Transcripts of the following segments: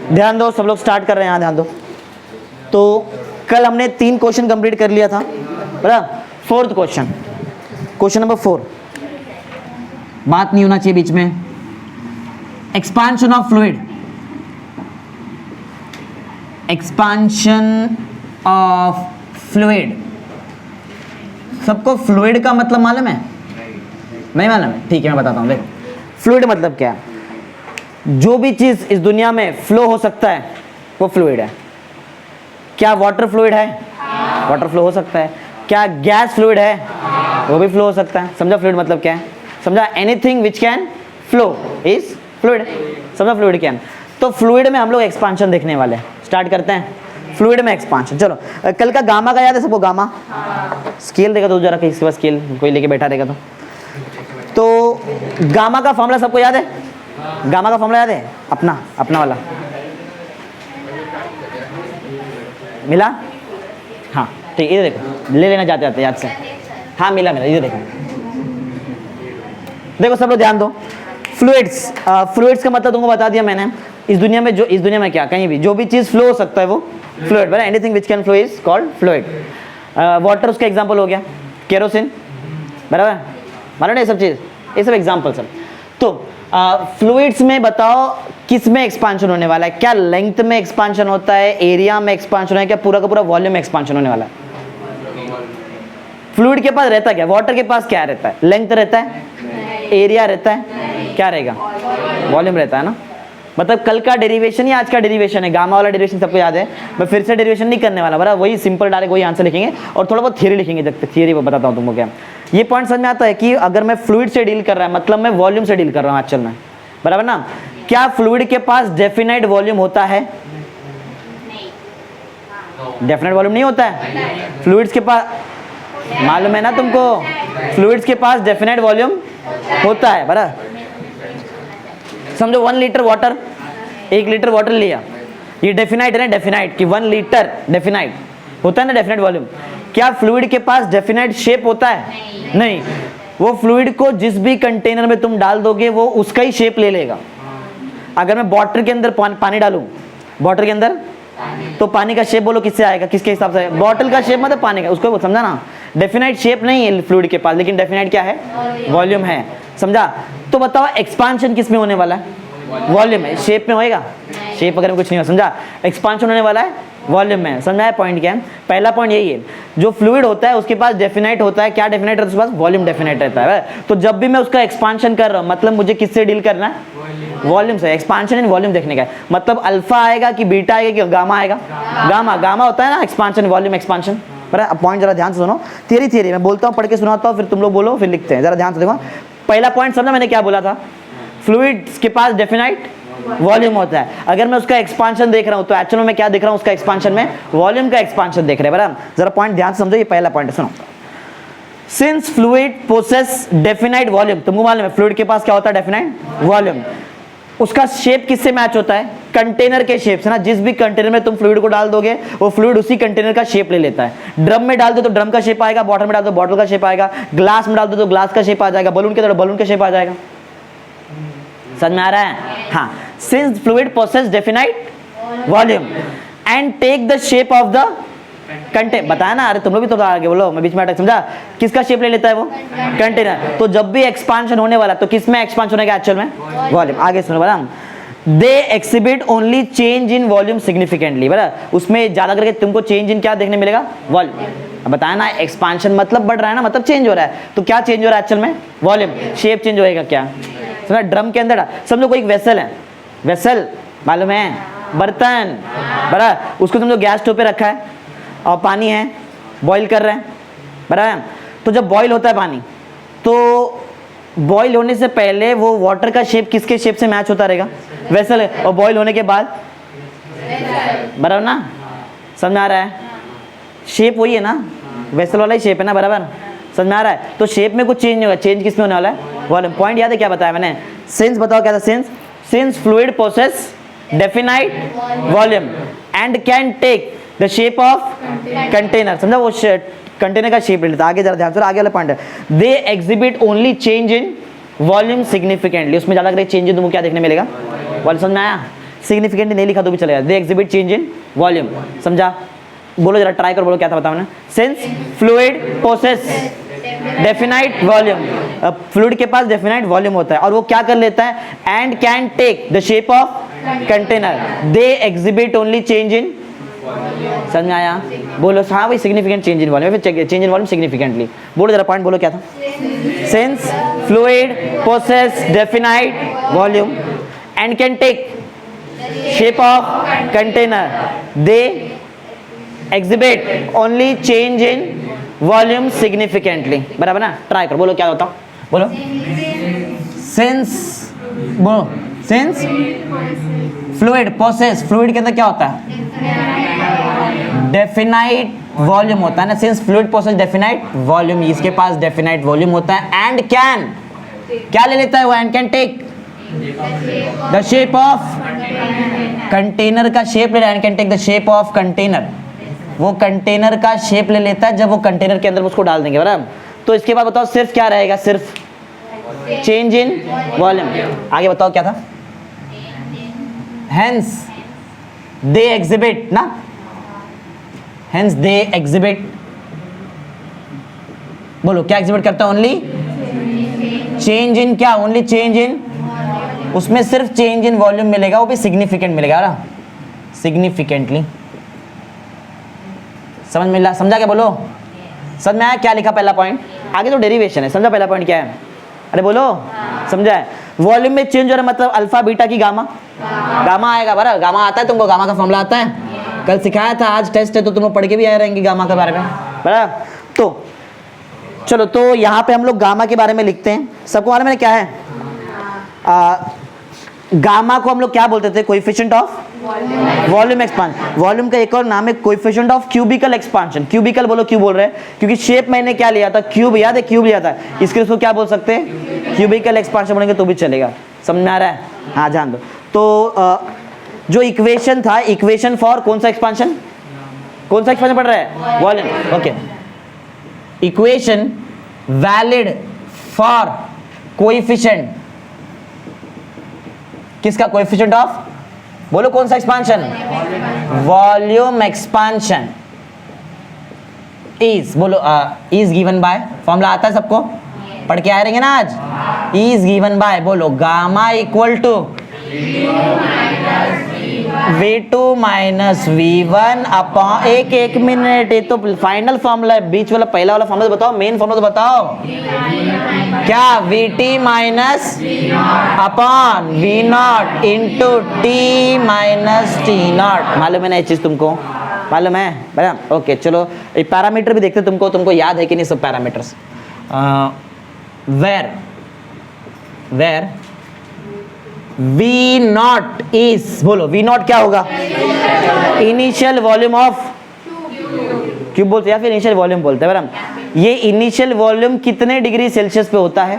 ध्यान दो, सब लोग स्टार्ट कर रहे हैं यहाँ, ध्यान दो। तो कल हमने 3 क्वेश्चन कंप्लीट कर लिया था, बराबर। 4th क्वेश्चन, क्वेश्चन नंबर 4, बात नहीं होना चाहिए बीच में। Expansion of fluid, expansion of fluid. सबको फ्लूइड का मतलब मालूम है? नहीं मालूम है? ठीक है, मैं बताता हूँ। देखो, फ्लूइड मतलब क्या है? जो भी चीज इस दुनिया में फ्लो हो सकता है वो फ्लूइड है। क्या वाटर फ्लूइड है? वाटर फ्लो हो सकता है। क्या गैस फ्लूइड है? वो भी फ्लो हो सकता है। समझा फ्लूइड मतलब क्या है? समझा? Anything which can flow is fluid. समझा फ्लूइड क्या है? तो फ्लूइड में हम लोग एक्सपांशन देखने वाले हैं। स्टार्ट करते हैं फ्लूइड में एक्सपांशन। चलो, कल का गामा का याद है सबको? गामा स्केल देखा तो जरा, किसी के पास स्केल कोई लेके बैठा रहेगा तो गामा का फॉर्मूला सबको याद है? गामा का फॉर्मूला याद है? अपना वाला मिला? हाँ ठीक, इधर देखो, ले लेना जाते जाते याद से। हाँ मिला, इधर देखो। देखो सब लोग ध्यान दो। फ्लूइड्स, फ्लूइड्स का मतलब तुमको बता दिया मैंने। इस दुनिया में क्या, कहीं भी जो भी चीज़ फ्लो हो सकता है वो फ्लूइड, बराबर। Anything which can flow is called fluid. Water उसका एग्जांपल हो गया, केरोसिन, बराबर। मालूम है ये सब चीज़, ये सब एग्जांपल सब। तो फ्लूइड्स में बताओ किस में एक्सपांशन होने वाला है? क्या लेंथ में एक्सपांशन होता है, एरिया में एक्सपांशन है, क्या पूरा का पूरा वॉल्यूम में एक्सपांशन होने वाला है? फ्लूइड के पास रहता क्या? वाटर के पास क्या रहता है? लेंथ रहता है, एरिया रहता है, क्या रहेगा? वॉल्यूम रहता है ना। मतलब कल का डेरिवेशन या आज का डेरिवेशन है, गामा वाला डेरिवेशन सबको याद है। मैं फिर से डेरिवेशन नहीं करने वाला, बराबर। वही सिंपल डायरेक्ट वही आंसर लिखेंगे और थोड़ा बहुत थियरी लिखेंगे। जब तक थियरी बताता हूँ तुमको क्या ये पॉइंट समझ में आता है कि अगर मैं फ्लूइड से डील कर रहा है मतलब मैं वॉल्यूम से डील कर रहा हूँ एक्चुअल में, बराबर ना। क्या फ्लूइड के पास डेफिनाइट वॉल्यूम होता है? डेफिनेट वॉल्यूम नहीं होता है। फ्लूइड्स के पास, मालूम है ना तुमको, फ्लूइड्स के पास डेफिनेट वॉल्यूम होता है, बराबर। समझो 1 लीटर वाटर, 1 लीटर वाटर लिया, ये डेफिनाइट है ना, डेफिनाइट कि 1 लीटर डेफिनाइट होता है ना, डेफिनेट वॉल्यूम। क्या फ्लूइड के पास डेफिनेट शेप होता है? नहीं। वो फ्लूइड को जिस भी कंटेनर में तुम डाल दोगे वो उसका ही शेप ले लेगा। अगर मैं बॉटल के अंदर पानी डालूं, बॉटल के अंदर, तो पानी का शेप बोलो किससे आएगा, किसके हिसाब से? बॉटल का शेप मतलब पानी का, उसको समझा ना। डेफिनाइट शेप नहीं है फ्लूइड के पास, लेकिन डेफिनाइट क्या है? वॉल्यूम है। समझा? तो बताओ एक्सपांशन किस में होने वाला है? वॉल्यूम है। शेप में होएगा? शेप वगैरह में कुछ नहीं हो। समझा? एक्सपांशन होने वाला है वॉल्यूम में। समझा है पॉइंट क्या है? पहला पॉइंट यही है, जो फ्लूइड होता है उसके पास डेफिनाइट होता है। क्या डेफिनाइट रहता है उसके पास? वॉल्यूम डेफिनाइट रहता है। तो जब भी मैं उसका एक्सपांशन कर रहा हूँ मतलब मुझे किससे डील करना है? वॉल्यूम से। एक्सपांशन इन वॉल्यूम देखने का है। मतलब अल्फा आएगा कि बीटा आएगा कि गामा आएगा? गामा। गामा होता है ना एक्सपांशन, वॉल्यूम एक्सपांशन। बराबर। अब पॉइंट जरा ध्यान से सुनो। थियरी मैं बोलता हूँ, पढ़ के सुनाता हूँ, फिर तुम लोग बोलो, फिर लिखते हैं। जरा ध्यान से देखो। पहला पॉइंट समझा मैंने क्या बोला था? फ्लूइड्स के पास डेफिनाइट वॉल्यूम होता है। अगर मैं उसका एक्सपांशन देख रहा हूं तो एक्चुअल में मैं क्या देख रहा हूं? उसका एक्सपांशन में वॉल्यूम का एक्सपांशन देख रहे हैं, बराबर। जरा पॉइंट ध्यान से समझो, ये पहला पॉइंट सुनो। Since fluid possess definite volume, तुमको मालूम है फ्लूइड के पास क्या होता है? Definite volume. उसका शेप किससे मैच होता है? कंटेनर के शेप से ना। जिस भी कंटेनर में तुम फ्लूइड को डाल दोगे वो फ्लूइड उसी कंटेनर का शेप ले लेता है। ड्रम में डाल दो तो ड्रम का शेप आएगा, बॉटल में डाल दो बॉटल का शेप आएगा, ग्लास में डाल दो तो ग्लास का शेप आ जाएगा, बलून के तो बलून का शेप आ जाएगा। समझ में आ रहा है? हाँ। Since fluid possess definite volume and take the shape of the container, बताया ना। अरे तुम लोग भी तो आगे बोलो, मैं बीच में अटक। समझा? किसका शेप ले लेता है वो? कंटेनर। तो जब भी एक्सपांशन होने वाला तो किस में एक्सपांशन होगा एक्चुअल में? वॉल्यूम। आगे सुनो, बराबर। They exhibit only change in volume significantly, बराबर। उसमें ज्यादा करके तुमको चेंज इन क्या देखने मिलेगा? वॉल्यूम। बताया ना एक्सपांशन मतलब बढ़ रहा है ना, मतलब चेंज हो रहा है। तो क्या चेंज हो रहा है एक्चुअल में? वॉल्यूम। शेप चेंज होएगा क्या? समझा? ड्रम के अंदर समझो कोई एक वेसल है, वेसल मालूम है? बर्तन, बराबर। उसको समझो गैस स्टोव पे रखा है और पानी है, बॉईल कर रहे हैं, बराबर। तो जब बॉईल होता है पानी तो बॉईल होने से पहले वो वाटर का शेप किसके शेप से मैच होता रहेगा? वेसल है। और बॉईल होने के बाद, बराबर ना? समझ में आ रहा है? शेप वही है ना, वेसल वाला ही शेप है ना, बराबर। समझ में आ रहा है? तो शेप में कुछ चेंज नहीं होगा। चेंज किस में होने वाला है? वॉल्यूम। पॉइंट याद है क्या बताया मैंने? सिंस बताओ क्या था? Since fluid possess definite volume and can take the shape of container. समझा? वो कंटेनर का शेप ले लेता है। आगे जरा ध्यान से, आगे वाला पॉइंट है, दे exhibit only change in volume significantly. उसमें ज्यादा चेंज तुमको क्या देखने मिलेगा? वॉल्यूम। समझ में आया? सिग्निफिकेंटली नहीं लिखा तो भी चलेगा, they exhibit change in volume. समझा? बोलो जरा, ट्राई कर बोलो क्या था बताओ ना। Since fluid possess definite volume, fluid के पास डेफिनाइट वॉल्यूम होता है और वो क्या कर लेता है, and can take the shape of container, they exhibit only change in. समझ में आया? बोलो हाँ भाई, सिग्निफिकेंट चेंज इन वॉल्यूम, फिर चेंज इन वॉल्यूम सिग्निफिकेंटली। बोलो जरा पॉइंट बोलो क्या था। Since fluid possess definite volume and can take shape of container, they exhibit only change in volume significantly. बराबर ना? ट्राई करो, बोलो क्या होता, बोलो। सिंस, बोलो सिंस फ्लूइड पोसेस, फ्लूइड के अंदर क्या होता है, डेफिनाइट वॉल्यूम होता है ना। Since fluid possess definite volume, इसके पास डेफिनाइट वॉल्यूम होता है, एंड कैन, क्या ले लेता है वो, and can take the shape of container, का शेप ले, and can take the shape of container, वो कंटेनर का शेप ले लेता है जब वो कंटेनर के अंदर उसको डाल देंगे। बराबर? तो इसके बाद बताओ सिर्फ क्या रहेगा, सिर्फ चेंज इन वॉल्यूम। आगे बताओ क्या था, हेंस दे एग्जिबिट ना, हेंस दे एग्जिबिट, बोलो क्या एग्जिबिट करता है, ओनली चेंज इन, क्या ओनली चेंज इन, उसमें सिर्फ चेंज इन वॉल्यूम मिलेगा, वो भी सिग्निफिकेंट मिलेगा ना, सिग्निफिकेंटली। समझ मिला? समझा क्या? बोलो समझ में आया क्या लिखा पहला पॉइंट? आगे तो डेरिवेशन है, समझा पहला पॉइंट क्या है? अरे बोलो, समझा है? वॉल्यूम में चेंज हो रहा है मतलब अल्फा बीटा की गामा, गामा आएगा। बराबर? गामा आता है तुमको, गामा का फॉर्मूला आता है, कल सिखाया था, आज टेस्ट है तो तुम लोग पढ़ के भी आए रहेंगे गामा के बारे में। बराबर? तो चलो, तो यहाँ पे हम लोग गामा के बारे में लिखते हैं। सबको मालूम है क्या है? गामा को हम लोग क्या बोलते थे, coefficient of volume expansion. Volume का एक और नाम है coefficient of cubical expansion. Cubical बोलो, क्यों बोल रहे हैं? क्योंकि शेप मैंने क्या लिया था, क्यूब, याद है? क्यूब लिया था, इसके लिए क्या बोल सकते हैं, क्यूबिकल एक्सपांशन बोलेंगे तो भी चलेगा। समझ में आ रहा है? हाँ, जान दो। तो जो इक्वेशन था, इक्वेशन फॉर कौन सा एक्सपांशन, कौन सा एक्सपांशन पढ़ रहा है, volume. Okay, equation valid for coefficient, किसका, कोएफिशिएंट ऑफ, बोलो कौन सा एक्सपांशन, वॉल्यूम एक्सपांशन, इज, बोलो इज गिवन बाय, फॉर्मूला आता है सबको, पढ़ के आए रहेंगे ना आज। इज गिवन बाय, बोलो gamma equal to V2 minus V1 upon, एक मिनट, ये तो फाइनल फॉर्मूला है, बीच वाला पहला वाला फॉर्मूला तो बताओ, मेन फॉर्मूला तो बताओ क्या, VT minus upon V0 into T minus T0। मालूम है ना ये चीज तुमको, मालूम है? बराबर? ओके, चलो ये पैरामीटर भी देखते तुमको याद है कि नहीं सब पैरामीटर्स। वेर V0 इज, बोलो V0 क्या होगा, इनिशियल वॉल्यूम ऑफ क्यूब बोलते हैं या फिर इनिशियल वॉल्यूम बोलते हैं। बराबर? ये इनिशियल वॉल्यूम कितने डिग्री सेल्सियस पे होता है,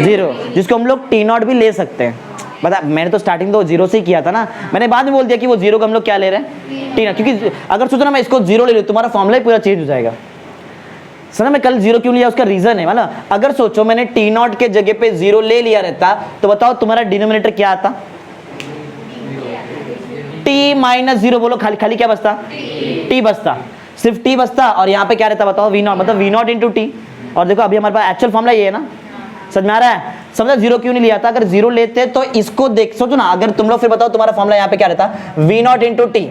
0, जिसको हम लोग T0 भी ले सकते हैं। बता, मैंने तो स्टार्टिंग तो 0 से ही किया था ना, मैंने बाद में बोल दिया कि वो 0 को हम लोग क्या ले रहे हैं, T0, क्योंकि अगर सोचो ना मैं इसको 0 ले लूँ, तुम्हारा फॉर्मूला ही पूरा चेंज हो जाएगा। समझा? मैं कल 0 क्यों लिया, उसका रीजन है। मतलब अगर सोचो मैंने T0 के जगह पे 0 ले लिया रहता तो बताओ तुम्हारा डिनोमिनेटर क्या आता, T माइनस 0, बोलो खाली क्या बचता, T बचता, सिर्फ T बचता, और यहाँ पे क्या रहता बताओ, V0, मतलब V0 इंटू T। और देखो अभी हमारे पास एक्चुअल फॉर्मूला ये है ना, समझ में आ रहा है? समझा 0 क्यों नहीं लिया था? अगर 0 लेते तो इसको देख, सोचो ना, अगर तुम लोग फिर बताओ तुम्हारा फॉर्मूला यहाँ पे क्या रहता, V0 इंटू T,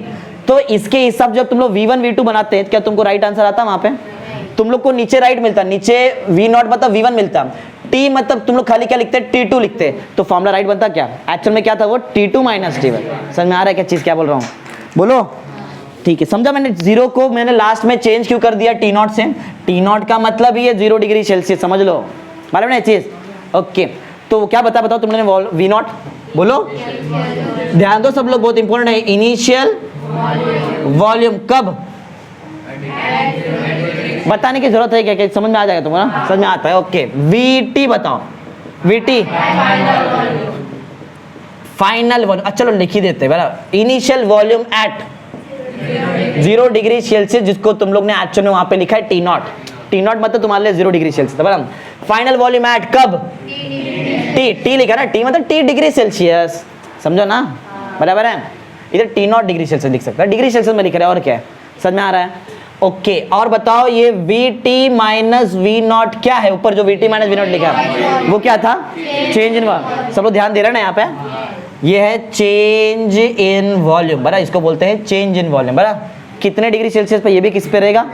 तो इसके हिसाब जब तुम लोग V1 V2 बनाते हैं, क्या तुमको राइट आंसर आता वहां पे? तुम लोग को नीचे राइट मिलता, नीचे V0 मतलब V1 मिलता, T मतलब तुम लोग खाली क्या लिखते, T2 लिखते, तो फॉर्मूला राइट बनता क्या? एक्चुअल में क्या था वो, T2 माइनस T1। समझ में आ रहा है क्या चीज, क्या बोल रहा हूँ, बोलो? ठीक है, समझा? मैंने 0 को मैंने लास्ट में चेंज क्यों कर दिया T0 से, T0 का मतलब ही है 0 डिग्री सेल्सियस, समझ लो, मालूम है चीज? ओके, तो क्या बताओ तुमने V0, बोलो, ध्यान दो सब लोग, बहुत इंपॉर्टेंट है, इनिशियल वॉल्यूम कब, बताने की जरूरत है क्या, क्या समझ में आ जाएगा तुम्हें ना? समझ में आता है? ओके, VT बताओ, VT फाइनल वॉल्यूम, चलो लिख ही देते हैं। बराबर? Initial volume at 0 degree Celsius, जिसको तुम लोग ने एक्चुअल में वहां पे लिखा है T0, T0 मतलब तुम्हारे लिए 0 डिग्री सेल्सियस। बराबर? फाइनल वॉल्यूम एट कब, T लिखा ना, T मतलब T डिग्री सेल्सियस, समझो ना? बराबर है। इधर T0 डिग्री सेल्सियस लिख सकता है, डिग्री सेल्सियस में लिख रहा है, और क्या है, समझ में आ रहा है? ओके और बताओ ये VT माइनस V0 क्या है? ऊपर जो VT माइनस V0 लिखा है वो क्या था? Change in volume. सब लोग ध्यान दे रहे हैं ना यहाँ पे? ये है चेंज इन वॉल्यूम, बरा इसको बोलते हैं चेंज इन वॉल्यूम। बरा कितने डिग्री सेल्सियस पे? ये भी किस पे रहेगा?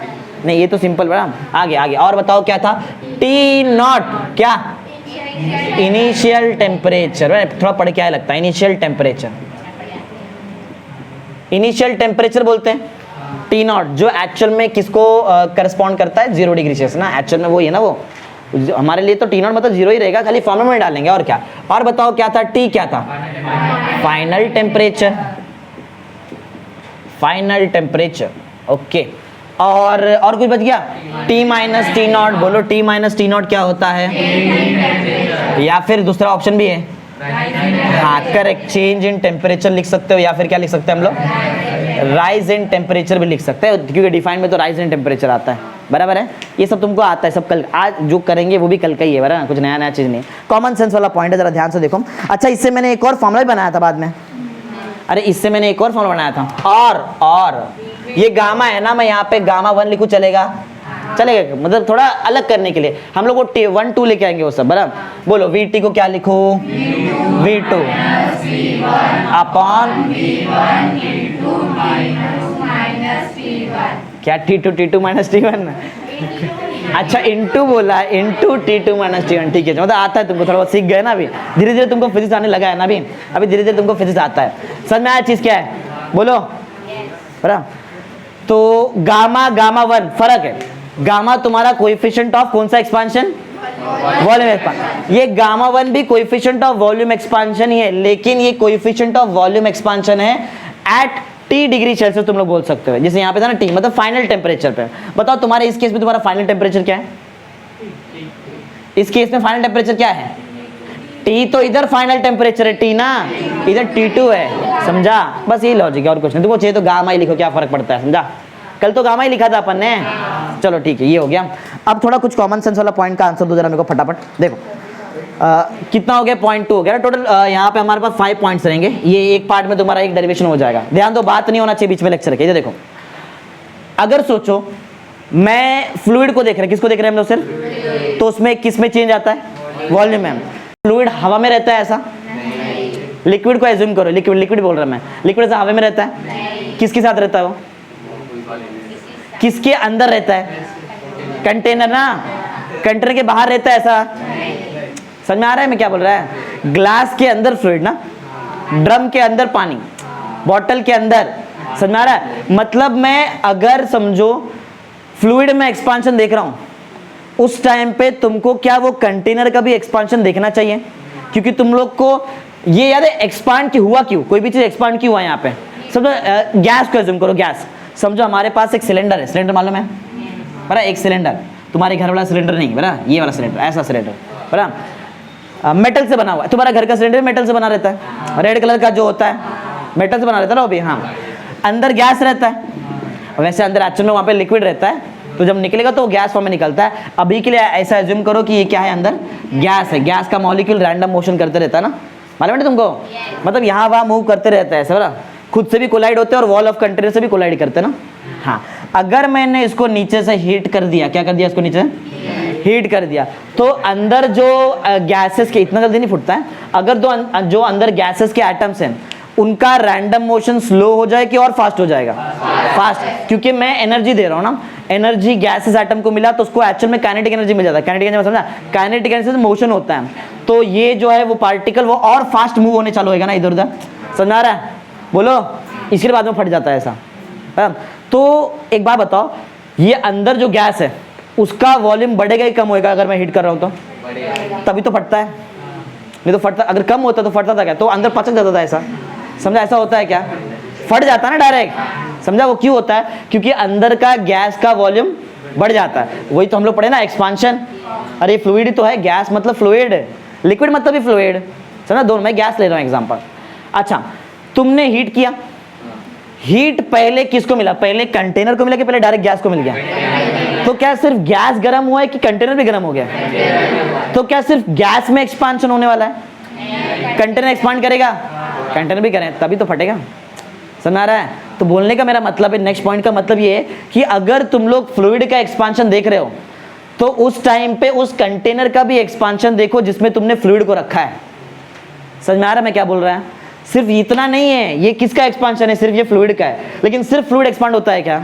नहीं ये तो सिंपल। बरा आगे आगे और बताओ क्या था? T0 क्या? Initial temperature. थोड़ा पढ़ के आया लगता है, इनिशियल टेम्परेचर। इनिशियल टेम्परेचर बोलते हैं T0, जो एक्चुअल में किसको करस्पॉन्ड करता है? 0 डिग्री सेल्सियस ना, एक्चुअल में वो ही है ना, वो हमारे लिए तो T0 मतलब 0 ही रहेगा, खाली फॉर्मूला में डालेंगे, और क्या। और बताओ क्या था? T क्या था? Final temperature. Final temperature okay. और कुछ बच गया? T माइनस T0 बोलो, T माइनस T0 क्या होता है? या फिर दूसरा ऑप्शन भी है, हाँ करेक्ट, चेंज इन टेम्परेचर लिख सकते हो, या फिर क्या लिख सकते हैं हम लोग? राइज इन टेम्परेचर भी लिख सकते हैं, क्योंकि डिफाइन में तो राइज इन टेम्परेचर आता है। बराबर है, ये सब तुमको आता है, सब कल आज जो करेंगे वो भी कल का ही है, बराबर, कुछ नया नया चीज़ नहीं है, कॉमन सेंस वाला पॉइंट है, जरा ध्यान से देखो। अच्छा इससे मैंने एक और फॉर्मूला भी बनाया था बाद में, अरे इससे मैंने एक और फॉर्मूला बनाया था, और ये गामा है ना, मैं यहाँ पे गामा 1 लिखूँ, चलेगा? चलेगा, मतलब थोड़ा अलग करने के लिए हम लोग वो T1 2 लेके आएंगे वो सब। बराबर बोलो, VT को क्या लिखो? V2 अपॉन क्या? T2 minus T1। अच्छा इंटू बोला, इंटू T2 माइनस T1, ठीक है, मतलब आता है तुमको, थोड़ा बहुत सीख गए ना, अभी धीरे धीरे तुमको फिजिक्स आने लगा है ना, अभी धीरे धीरे तुमको फिजिक्स आता है। समझ में आया चीज़ क्या है? बोलो। बराबर, तो गामा 1 फर्क है, गामा तुम्हारा कोएफिशिएंट ऑफ कौन सा एक्सपांशन? Volume expansion. ये गामा 1 भी कोएफिशिएंट ऑफ वॉल्यूम एक्सपांशन ही है, लेकिन ये कोएफिशिएंट ऑफ वॉल्यूम एक्सपांशन है एट T डिग्री सेल्सियस, तुम लोग बोल सकते हो, जैसे यहाँ पे था ना T, मतलब फाइनल टेम्परेचर पे। बताओ तुम्हारे इस केस में तुम्हारा फाइनल टेम्परेचर क्या है? इस केस में फाइनल टेम्परेचर क्या है? T तो इधर फाइनल टेम्परेचर है T ना, इधर T2 है, समझा? बस ये लॉजिक है, और कुछ नहीं। तुमको चाहिए तो गामा ही लिखो, क्या फर्क पड़ता है, समझा? कल तो गामा ही लिखा था अपन ने। चलो ठीक है, ये हो गया। अब थोड़ा कुछ कॉमन सेंस वाला पॉइंट का आंसर दो जरा मेरे को फटाफट। देखो कितना हो गया? 0.2 हो गया टोटल। यहाँ पे हमारे पास 5 पॉइंट्स रहेंगे, ये एक पार्ट में तुम्हारा एक डेरिवेशन हो जाएगा। ध्यान दो, बात नहीं होना चाहिए बीच में लेक्चर के। ये देखो, अगर सोचो मैं फ्लूइड को देख रहे हैं, किसको देख रहे हैं हम लोग सिर्फ, तो उसमें किस में चेंज आता है? वॉल्यूम में। फ्लूइड हवा में रहता है ऐसा, लिक्विड को एज्यूम करो, लिक्विड बोल रहा मैं, लिक्विड ऐसा हवा में रहता है, किसके साथ रहता है वो? किसके अंदर रहता है? कंटेनर ना, कंटेनर के बाहर रहता है ऐसा। समझ में आ रहा है मैं क्या बोल रहा है? ग्लास के अंदर फ्लूइड ना, ड्रम के अंदर पानी, बॉटल के अंदर। समझ में आ रहा है? मतलब मैं अगर समझो फ्लूइड में एक्सपांशन देख रहा हूं, उस टाइम पे तुमको क्या वो कंटेनर का भी एक्सपांशन देखना चाहिए, क्योंकि तुम लोग को ये याद है एक्सपांड क्यों हुआ, क्यों कोई भी चीज एक्सपांड क्यों हुआ यहाँ पे। समझो गैस को एज्यूम करो, गैस समझो हमारे पास एक सिलेंडर है, सिलेंडर मालूम है बरा, एक सिलेंडर, तुम्हारे घर वाला सिलेंडर नहीं बरा, ये वाला सिलेंडर, ऐसा सिलेंडर बरा, मेटल से बना हुआ है। तुम्हारा घर का सिलेंडर मेटल से बना रहता है, रेड कलर का जो होता है मेटल से बना रहता है ना, अभी हाँ, अंदर गैस रहता है, वैसे अंदर एक्चुअल में वहाँ पे लिक्विड रहता है, तो जब निकलेगा तो गैस फॉर्म में निकलता है। अभी के लिए ऐसा एज्यूम करो कि ये क्या है, अंदर गैस है, गैस का मॉलिक्यूल रैंडम मोशन करते रहता है ना, मालूम है तुमको, मतलब यहाँ वहाँ मूव करते रहता है ऐसा बरा, खुद से भी कोलाइड होते हैं और वॉल ऑफ कंटेनर से भी कोलाइड करते हैं ना। हाँ, अगर मैंने इसको नीचे से हीट कर दिया, क्या कर दिया इसको नीचे हीट कर दिया, तो अंदर जो गैसेस के, इतना जल्दी नहीं फूटता है, अगर जो अंदर गैसेस के एटम्स हैं उनका रैंडम मोशन स्लो हो जाए कि और फास्ट हो जाएगा? फास्ट, क्योंकि मैं एनर्जी दे रहा हूँ ना, एनर्जी गैसेस एटम को मिला तो उसको एक्चुअल में काइनेटिक एनर्जी मिल जाता है। काइनेटिक एनर्जी समझा, काइनेटिक एनर्जी से मोशन होता है, तो ये जो है वो पार्टिकल वो और फास्ट मूव होने चालू होगा ना इधर उधर, समझ आ रहा है? बोलो, इसके बाद में फट जाता है ऐसा। तो एक बात बताओ, ये अंदर जो गैस है उसका वॉल्यूम बढ़ेगा ही कम होएगा अगर मैं हीट कर रहा हूँ तो? तभी तो फटता है, नहीं तो फटता, अगर कम होता तो फटता था क्या? तो अंदर पचक जाता था ऐसा, समझा? ऐसा होता है क्या? फट जाता है ना डायरेक्ट, समझा? वो क्यों होता है? क्योंकि अंदर का गैस का वॉल्यूम बढ़ जाता है, वही तो हम लोग पढ़े ना, एक्सपांशन। अरे फ्लूइड ही तो है, गैस मतलब फ्लूइड, लिक्विड मतलब भी फ्लूइड, समझा? दोनों, मैं गैस ले रहा हूँ एग्जाम्पल। अच्छा, तुमने हीट किया, हीट पहले किसको मिला? पहले कंटेनर को मिला कि पहले डायरेक्ट गैस को मिल गया? तो क्या सिर्फ गैस गर्म हुआ है कि कंटेनर भी गर्म हो गया? तो क्या सिर्फ गैस में एक्सपांशन होने वाला है? कंटेनर एक्सपांड करेगा? कंटेनर भी करें तभी तो फटेगा। समझ आ रहा है? तो बोलने का मेरा मतलब है, नेक्स्ट पॉइंट का मतलब ये है कि अगर तुम लोग फ्लूइड का एक्सपांशन देख रहे हो तो उस टाइम पे उस कंटेनर का भी एक्सपांशन देखो जिसमें तुमने फ्लूइड को रखा है। समझ में आ रहा है मैं क्या बोल रहा है? सिर्फ इतना नहीं है, ये किसका एक्सपांशन है? सिर्फ ये फ्लूइड का है। लेकिन सिर्फ फ्लूइड एक्सपांड होता है क्या?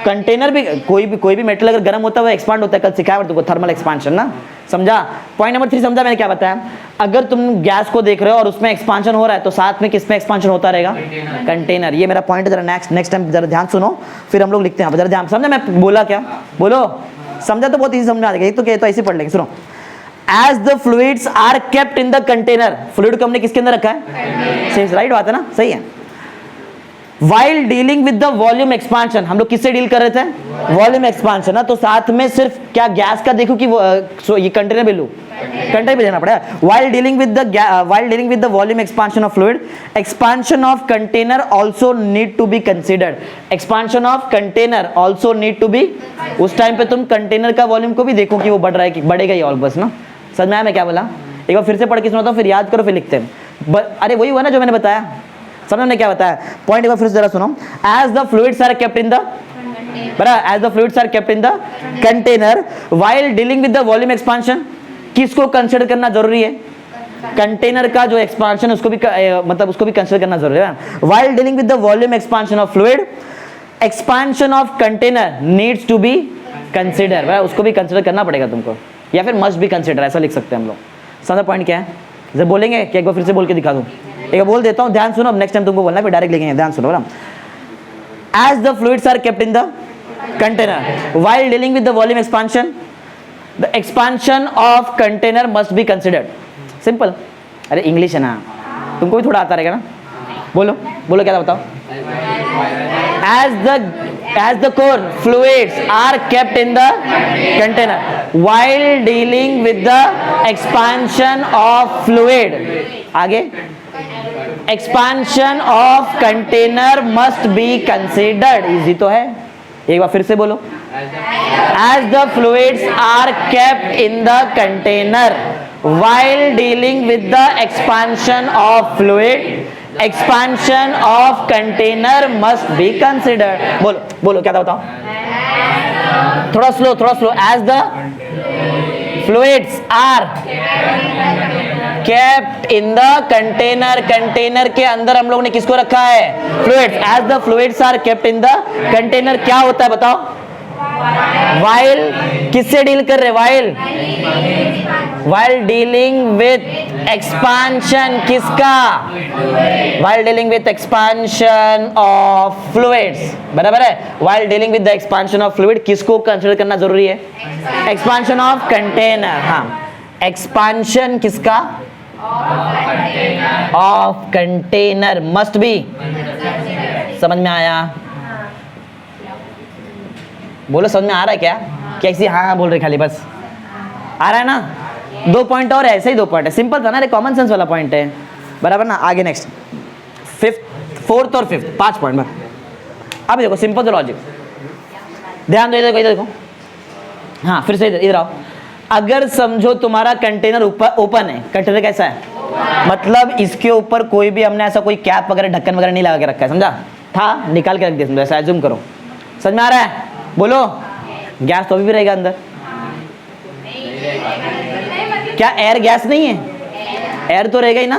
कंटेनर भी, कोई भी मेटल अगर गर्म होता है वो एक्सपांड होता है। कल सिखाया तुमको थर्मल एक्सपांशन ना, समझा? पॉइंट नंबर 3 समझा मैंने क्या बताया? अगर तुम गैस को देख रहे हो और उसमें एक्सपांशन हो रहा है तो साथ में किसमें एक्सपांशन होता रहेगा? कंटेनर। ये मेरा पॉइंट है। जरा नेक्स्ट टाइम जरा ध्यान सुनो, फिर हम लोग लिखते हैं। जरा ध्यान, समझा मैं बोला क्या? बोलो, समझा तो बहुत ईजी समझ में आ जाएगा। तो ऐसे पढ़ लेंगे, सुनो। As the fluids are kept in the container, fluid को हमने किसके अंदर रखा है? सही, राइट बात है ना, सही है। While dealing with the volume expansion, हम लोग किससे डील कर रहे थे? वॉल्यूम एक्सपांशन ना, तो साथ में सिर्फ क्या गैस का देखो कि ये कंटेनर भी लूं, कंटेनर भी लेना पड़ेगा। While dealing with the volume expansion of fluid, expansion of container also need to be considered. Expansion of container also need to be, उस टाइम पे तुम कंटेनर का वॉल्यूम को भी देखो कि वो बढ़ रहा है कि बढ़ेगा ही, ऑल बस ना। समझ में आया मैं क्या बोला? एक बार फिर से पढ़ के सुनाता हूँ, फिर याद करो, फिर लिखते हैं। अरे वही हुआ ना जो मैंने बताया, समझ में क्या बताया? पॉइंट एक बार फिर से जरा सुनो। As the fluids are kept in the, बराबर, as the fluids are kept in the container while dealing with the volume expansion, किसको कंसीडर करना जरूरी है? कंटेनर का जो एक्सपांशन उसको भी मतलब उसको भी कंसीडर करना जरूरी है। While dealing with the volume expansion of fluid, expansion of container needs to be consider, बराबर, उसको भी कंसीडर करना पड़ेगा तुमको, या फिर मस्ट बी कंसीडर, ऐसा लिख सकते हैं हम लोग। समझा पॉइंट क्या है? जब बोलेंगे कि एक बार फिर से बोल के दिखा दूं, एक बोल देता हूं, ध्यान सुनो, अब नेक्स्ट टाइम तुमको बोलना है, फिर डायरेक्ट लिखेंगे, ध्यान सुनो। As the fluids are kept in the container while dealing with the volume expansion, the expansion of container must be considered. Simple. अरे इंग्लिश है ना, तुमको भी थोड़ा आता रहेगा ना, बोलो बोलो, क्या था बताओ? as the core fluids are kept in the container while dealing with the expansion of fluid, आगे expansion of container must be considered, easy तो है, एक बार फिर से बोलो। as the fluids are kept in the container while dealing with the expansion of fluid, expansion of container must be considered। बोलो बोलो, क्या था बताओ? थोड़ा स्लो, थोड़ा slow. as the fluids are kept in the container, container के अंदर हम लोग ने किसको रखा है? fluids। as the fluids are kept in the container, क्या होता है बताओ? while किससे डील कर रहे? while dealing with expansion, किसका? while dealing with expansion of fluids, बराबर है। while dealing with the expansion of fluid, किसको कंसिडर करना जरूरी है? expansion of container। हाँ, expansion किसका? of container must be, समझ में आया? बोलो, समझ में आ रहा है क्या? कैसी हाँ हाँ बोल रहे खाली, बस आ रहा है ना? 2 पॉइंट और है, ऐसे ही 2 पॉइंट है, सिंपल था ना, कॉमन सेंस वाला पॉइंट है, बराबर ना। आगे नेक्स्ट, 4th और 5th, 5 पॉइंट बस। अब देखो सिंपल लॉजिक, ध्यान दो, इधर देखो। हाँ, फिर से इधर आओ। अगर समझो तुम्हारा कंटेनर ओपन है, कंटेनर कैसा है? मतलब इसके ऊपर कोई भी हमने ऐसा कोई कैप वगैरह ढक्कन वगैरह नहीं लगा के रखा है, समझा? था, निकाल के रख दिया, समझा? ऐसा एज्यूम करो। समझ में आ रहा है? बोलो, गैस तो अभी भी रहेगा अंदर, क्या एयर गैस नहीं है? एयर तो रहेगा ही ना,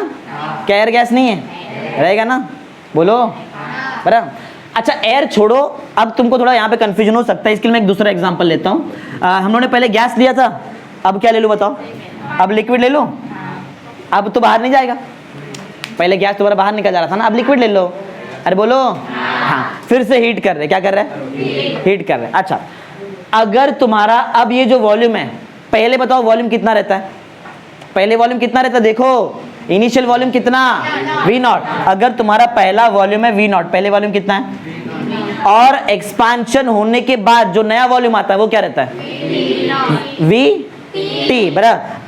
क्या एयर गैस नहीं है? रहेगा ना, बोलो, बराबर। अच्छा, एयर छोड़ो, अब तुमको थोड़ा यहाँ पे कंफ्यूजन हो सकता है, इसके लिए मैं एक दूसरा एग्जांपल लेता हूँ। हम लोगों ने पहले गैस लिया था, अब क्या ले लूँ बताओ? अब लिक्विड ले लो, अब तो बाहर नहीं जाएगा। पहले गैस तुम्हारा बाहर निकल जा रहा था ना, अब लिक्विड ले लो। अरे बोलो, हाँ, फिर से हीट कर रहे, क्या कर रहे हैं? हीट कर रहे। अच्छा, अगर तुम्हारा अब ये जो वॉल्यूम है, पहले बताओ वॉल्यूम कितना रहता है? पहले वॉल्यूम कितना रहता है? देखो, इनिशियल वॉल्यूम कितना? V0। अगर तुम्हारा पहला वॉल्यूम है V0, पहले वॉल्यूम कितना है? और एक्सपांशन होने के बाद जो नया वॉल्यूम आता है वो क्या रहता है? VT, बराबर।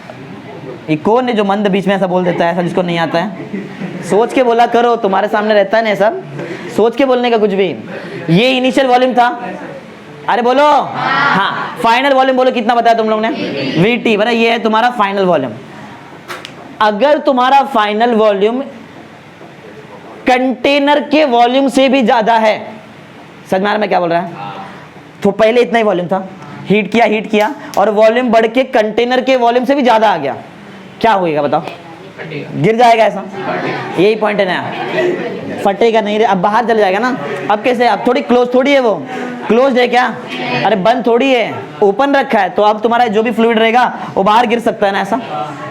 ये कौन है जो मंद बीच में ऐसा बोल देता है, ऐसा जिसको नहीं आता है? सोच के बोला करो, तुम्हारे सामने रहता है ना सब, सोच के बोलने का कुछ भी। ये इनिशियल वॉल्यूम था, अरे बोलो। हाँ, फाइनल वॉल्यूम बोलो, कितना बताया तुम लोग ने? VT, बराबर। ये है तुम्हारा फाइनल वॉल्यूम। अगर तुम्हारा फाइनल वॉल्यूम कंटेनर के वॉल्यूम से भी ज्यादा है। समझ में आ रहा मैं क्या बोल रहा है? तो पहले इतना ही वॉल्यूम था, हीट किया और वॉल्यूम बढ़ के कंटेनर के वॉल्यूम से भी ज्यादा आ गया, क्या होएगा बताओ? गिर जाएगा ऐसा, यही पॉइंट है ना, फटेगा नहीं रे, अब बाहर चले जाएगा ना। अब कैसे? अब थोड़ी क्लोज थोड़ी है, वो क्लोज है क्या? अरे बंद थोड़ी है, ओपन रखा है, तो अब तुम्हारा जो भी फ्लूइड रहेगा वो बाहर गिर सकता है ना ऐसा।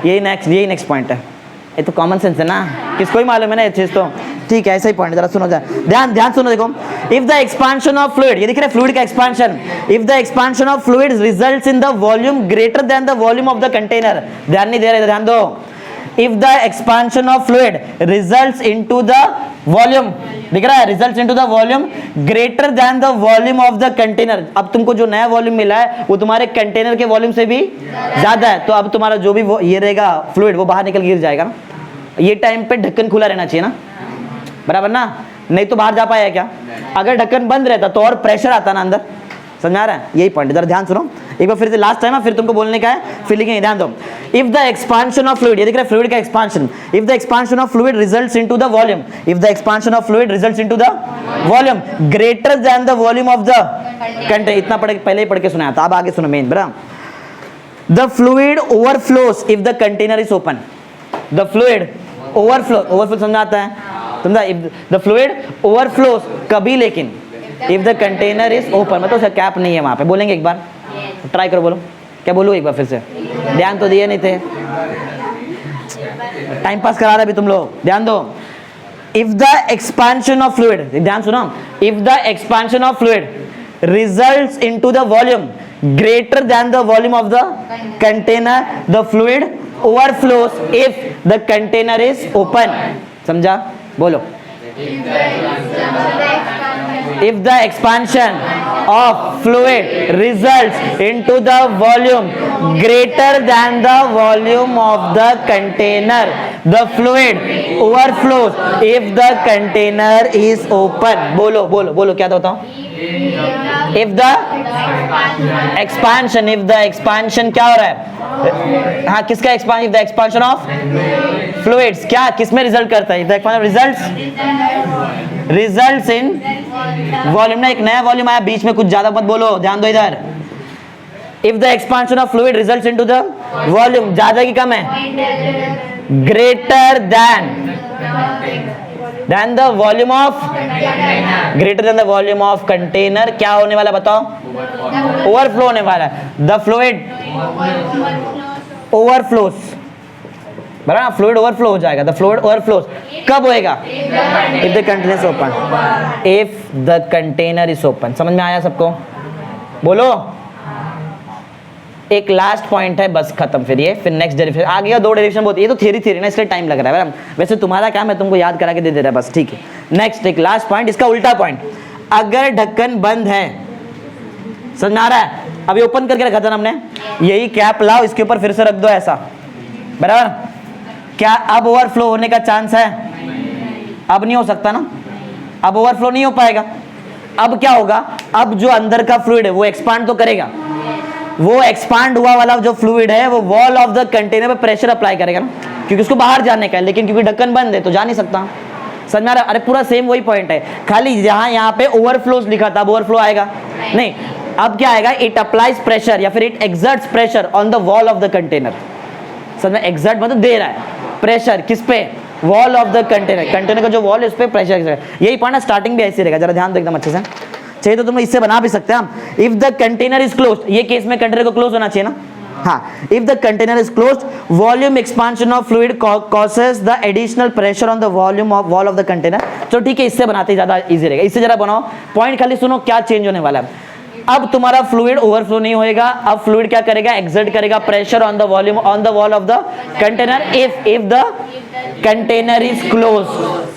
यही नेक्स्ट पॉइंट है, ये तो कॉमन सेंस है ना, किसको ही मालूम है ना ये चीज तो। ठीक है, ऐसा ही पॉइंट, जरा सुनो, ध्यान सुनो, देखो, if the expansion of fluid, ये दिख रहा है फ्लूइड का expansion, if the expansion of fluid results in the volume greater than the volume of the container, ध्यान नहीं दे रहे, ध्यान दो, if the expansion of fluid results into the volume, दिख रहा है, results into the volume greater than the volume of the container, अब तुमको जो नया वॉल्यूम मिला है वो तुम्हारे कंटेनर के वॉल्यूम से भी ज्यादा है, तो अब तुम्हारा जो भी ये रहेगा फ्लूइड वो बाहर निकल गिर जाएगा ना। ये टाइम पे ढक्कन खुला रहना चाहिए ना, बराबर ना, नहीं तो बाहर जा पाया क्या? अगर ढक्कन बंद रहता तो और प्रेशर आता ना अंदर। समझ आ रहा है? यही पॉइंट, जरा ध्यान सुनो एक बार फिर से, लास्ट टाइम फिर तुमको बोलने का है, फिर लिखेंगे, ध्यान दो। If the expansion of fluid, ये दिख रहा है फ्लूइड का expansion, if the expansion of fluid results into the volume, if the expansion of fluid results into the volume greater than the volume of the container, इतना पहले ही पढ़ के सुनाया था, अब आगे सुनो मेन, बराबर। The fluid overflows if the container is open, the fluid overflow समझ आता है, समझा? इफ द फ्लूइड ओवरफ्लोस कभी, लेकिन if the container is open, मतलब उसका कैप नहीं है वहां पे, बोलेंगे एक बार, ट्राई करो, बोलो, क्या बोलूं एक बार फिर से, ध्यान तो दिए नहीं थे, टाइम पास करा रहे अभी तुम लोग, ध्यान दो। If the expansion of fluid, ध्यान सुनो, if the expansion of fluid results into the volume greater than the volume of the container, the fluid overflows if the container is open, समझा? बोलो। If the expansion of fluid results into the volume greater than the volume of the container, the fluid overflows if the container is open. बोलो बोलो बोलो, क्या बताओ? If the expansion क्या हो रहा है? हाँ, किसका expansion? If the expansion of fluids क्या किसमें रिजल्ट करता है? If the expansion results in volume, ना एक नया वॉल्यूम आया बीच में, कुछ ज्यादा मत बोलो, ध्यान दो इधर। If the expansion of fluid results into the volume, ज्यादा की कम है? Greater than the volume of, greater than the volume of container, क्या होने वाला बताओ? ओवरफ्लो होने वाला है। द फ्लूइड ओवरफ्लोस, बराबर, फ्लूइड ओवरफ्लो हो जाएगा, द फ्लूइड ओवरफ्लोस कब होएगा? If the container is open, if the container is open, समझ में आया सबको? बोलो। एक लास्ट पॉइंट है, बस खत्म, फिर ये, फिर नेक्स्ट डेरिवेशन आ गया, 2 डेरिवेशन बहुत, ये तो थ्योरी ना, इसलिए टाइम लग रहा है, वैसे तुम्हारा काम है तुमको याद करा के दे दे रहा है बस, ठीक है। नेक्स्ट एक लास्ट पॉइंट, इसका उल्टा पॉइंट, अगर ढक्कन बंद है, समझ में आ रहा है? अभी ओपन करके रखा था ना हमने, यही कैप लाओ, इसके ऊपर फिर से रख दो ऐसा, बराबर, क्या अब ओवरफ्लो होने का चांस है? अब नहीं हो सकता ना, अब ओवरफ्लो नहीं हो पाएगा। अब क्या होगा? अब जो अंदर का फ्लूइड है वो एक्सपांड तो करेगा, वो एक्सपांड हुआ वाला जो फ्लूइड है वो वॉल ऑफ द कंटेनर पे प्रेशर अप्लाई करेगा ना, क्योंकि उसको बाहर जाने का है, लेकिन क्योंकि ढक्कन बंद है तो जा नहीं सकता। समझ में आ रहा है? अरे पूरा सेम वही पॉइंट है, खाली जहां यहाँ पे ओवरफ्लोज लिखा था, अब ओवरफ्लो आएगा नहीं, अब क्या आएगा? इट अप्लाइज प्रेशर या फिर it exerts pressure on the wall of the container. समझ में? एक्सर्ट मतलब दे रहा है प्रेशर, किस पे? Wall of the container, container का जो वॉल है उस पे प्रेशर। यही पॉइंट स्टार्टिंग भी ऐसे रहेगा, जरा ध्यान दो एकदम अच्छे से, चाहिए तो तुम इससे बना भी सकते हैं। If the container is closed, ये केस में कंटेनर को क्लोज होना चाहिए ना, हाँ। If the container is closed, volume expansion of fluid causes the additional pressure on the volume of wall of the container. तो ठीक है, इससे बनाते ज्यादा इजी रहेगा, इससे जरा बनाओ पॉइंट, खाली सुनो क्या चेंज होने वाला है। अब तुम्हारा फ्लूइड ओवरफ्लो नहीं होएगा, अब फ्लूइड क्या करेगा? एक्सर्ट करेगा pressure on the volume on the wall of the container if the container is close.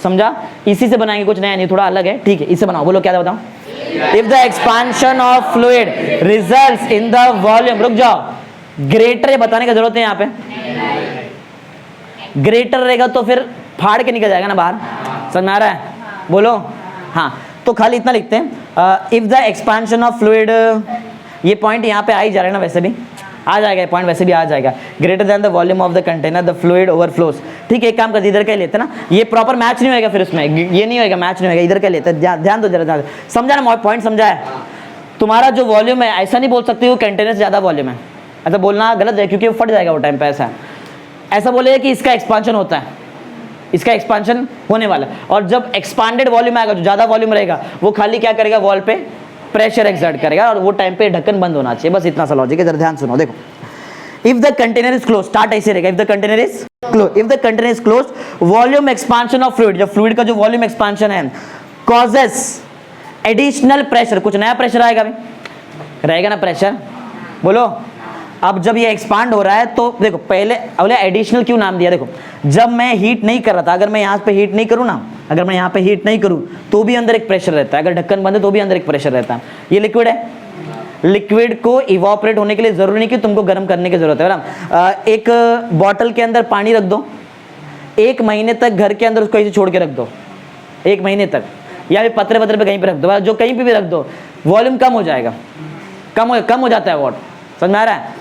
समझा? इसी से बनाएंगे, कुछ नया नहीं, थोड़ा अलग है, ठीक है, इससे बनाओ। बोलो क्या बताऊं? If the expansion of fluid results in the volume, रुक जाओ, ग्रेटर ये बताने की जरूरत है यहाँ पे, ग्रेटर रहेगा तो फिर फाड़ के निकल जाएगा ना बाहर। समझ में आ रहा है? बोलो हाँ। तो खाली इतना लिखते हैं, if the expansion of fluid, ये पॉइंट यहाँ पे आ ही जा रहा है ना वैसे भी, आ जाएगा पॉइंट, वैसे भी आ जाएगा। Greater than the volume of the container the fluid overflows. ठीक है, एक काम कर इधर का लेते ना, ये प्रॉपर मैच नहीं होगा, फिर उसमें ये नहीं होगा, मैच नहीं होगा, इधर का लेते। ध्यान दो जरा, समझा ना पॉइंट, समझा है? तुम्हारा जो वॉल्यूम है, ऐसा नहीं बोल सकते हो कंटेनर से ज़्यादा वॉल्यूम है, ऐसा बोलना गलत है, क्योंकि वो फट जाएगा वो टाइम पे। ऐसा बोलेगा कि इसका एक्सपांशन होता है, इसका एक्सपांशन होने वाला है। और जब एक्सपांडेड वॉल्यूम आएगा, जो ज़्यादा वॉल्यूम रहेगा, वो खाली क्या करेगा, वॉल पे प्रेशर एक्सर्ट करेगा, और वो टाइम पे ढक्कन बंद होना चाहिए। बस इतना सा लॉजिक है, जरा ध्यान सुनो। देखो, if the container is close, start ऐसे रहेगा, if the container is close, if the container is close, volume expansion of fluid, जब फ्लूइड का जो वॉल्यूम एक्सपांशन है, कॉजेस एडिशनल प्रेशर, कुछ नया प्रेशर आएगा, भी रहेगा ना प्रेशर, बोलो। अब जब ये एक्सपांड हो रहा है तो देखो, पहले अगले एडिशनल क्यों नाम दिया, देखो जब मैं हीट नहीं कर रहा था, अगर मैं यहाँ पे हीट नहीं करूँ ना, अगर मैं यहाँ पे हीट नहीं करूँ तो भी अंदर एक प्रेशर रहता है, अगर ढक्कन बंद है तो भी अंदर एक प्रेशर रहता है। ये लिक्विड है, लिक्विड को इवॉपरेट होने के लिए जरूरी नहीं कि तुमको गर्म करने की जरूरत है ना। एक बॉटल के अंदर पानी रख दो, 1 महीने तक घर के अंदर उसको ऐसे छोड़ के रख दो, 1 महीने तक, या फिर पत्रे पे कहीं पे रख दो, जो कहीं पे भी रख दो, वॉल्यूम कम हो जाएगा, कम हो जाता है वाट। समझ में आ रहा है?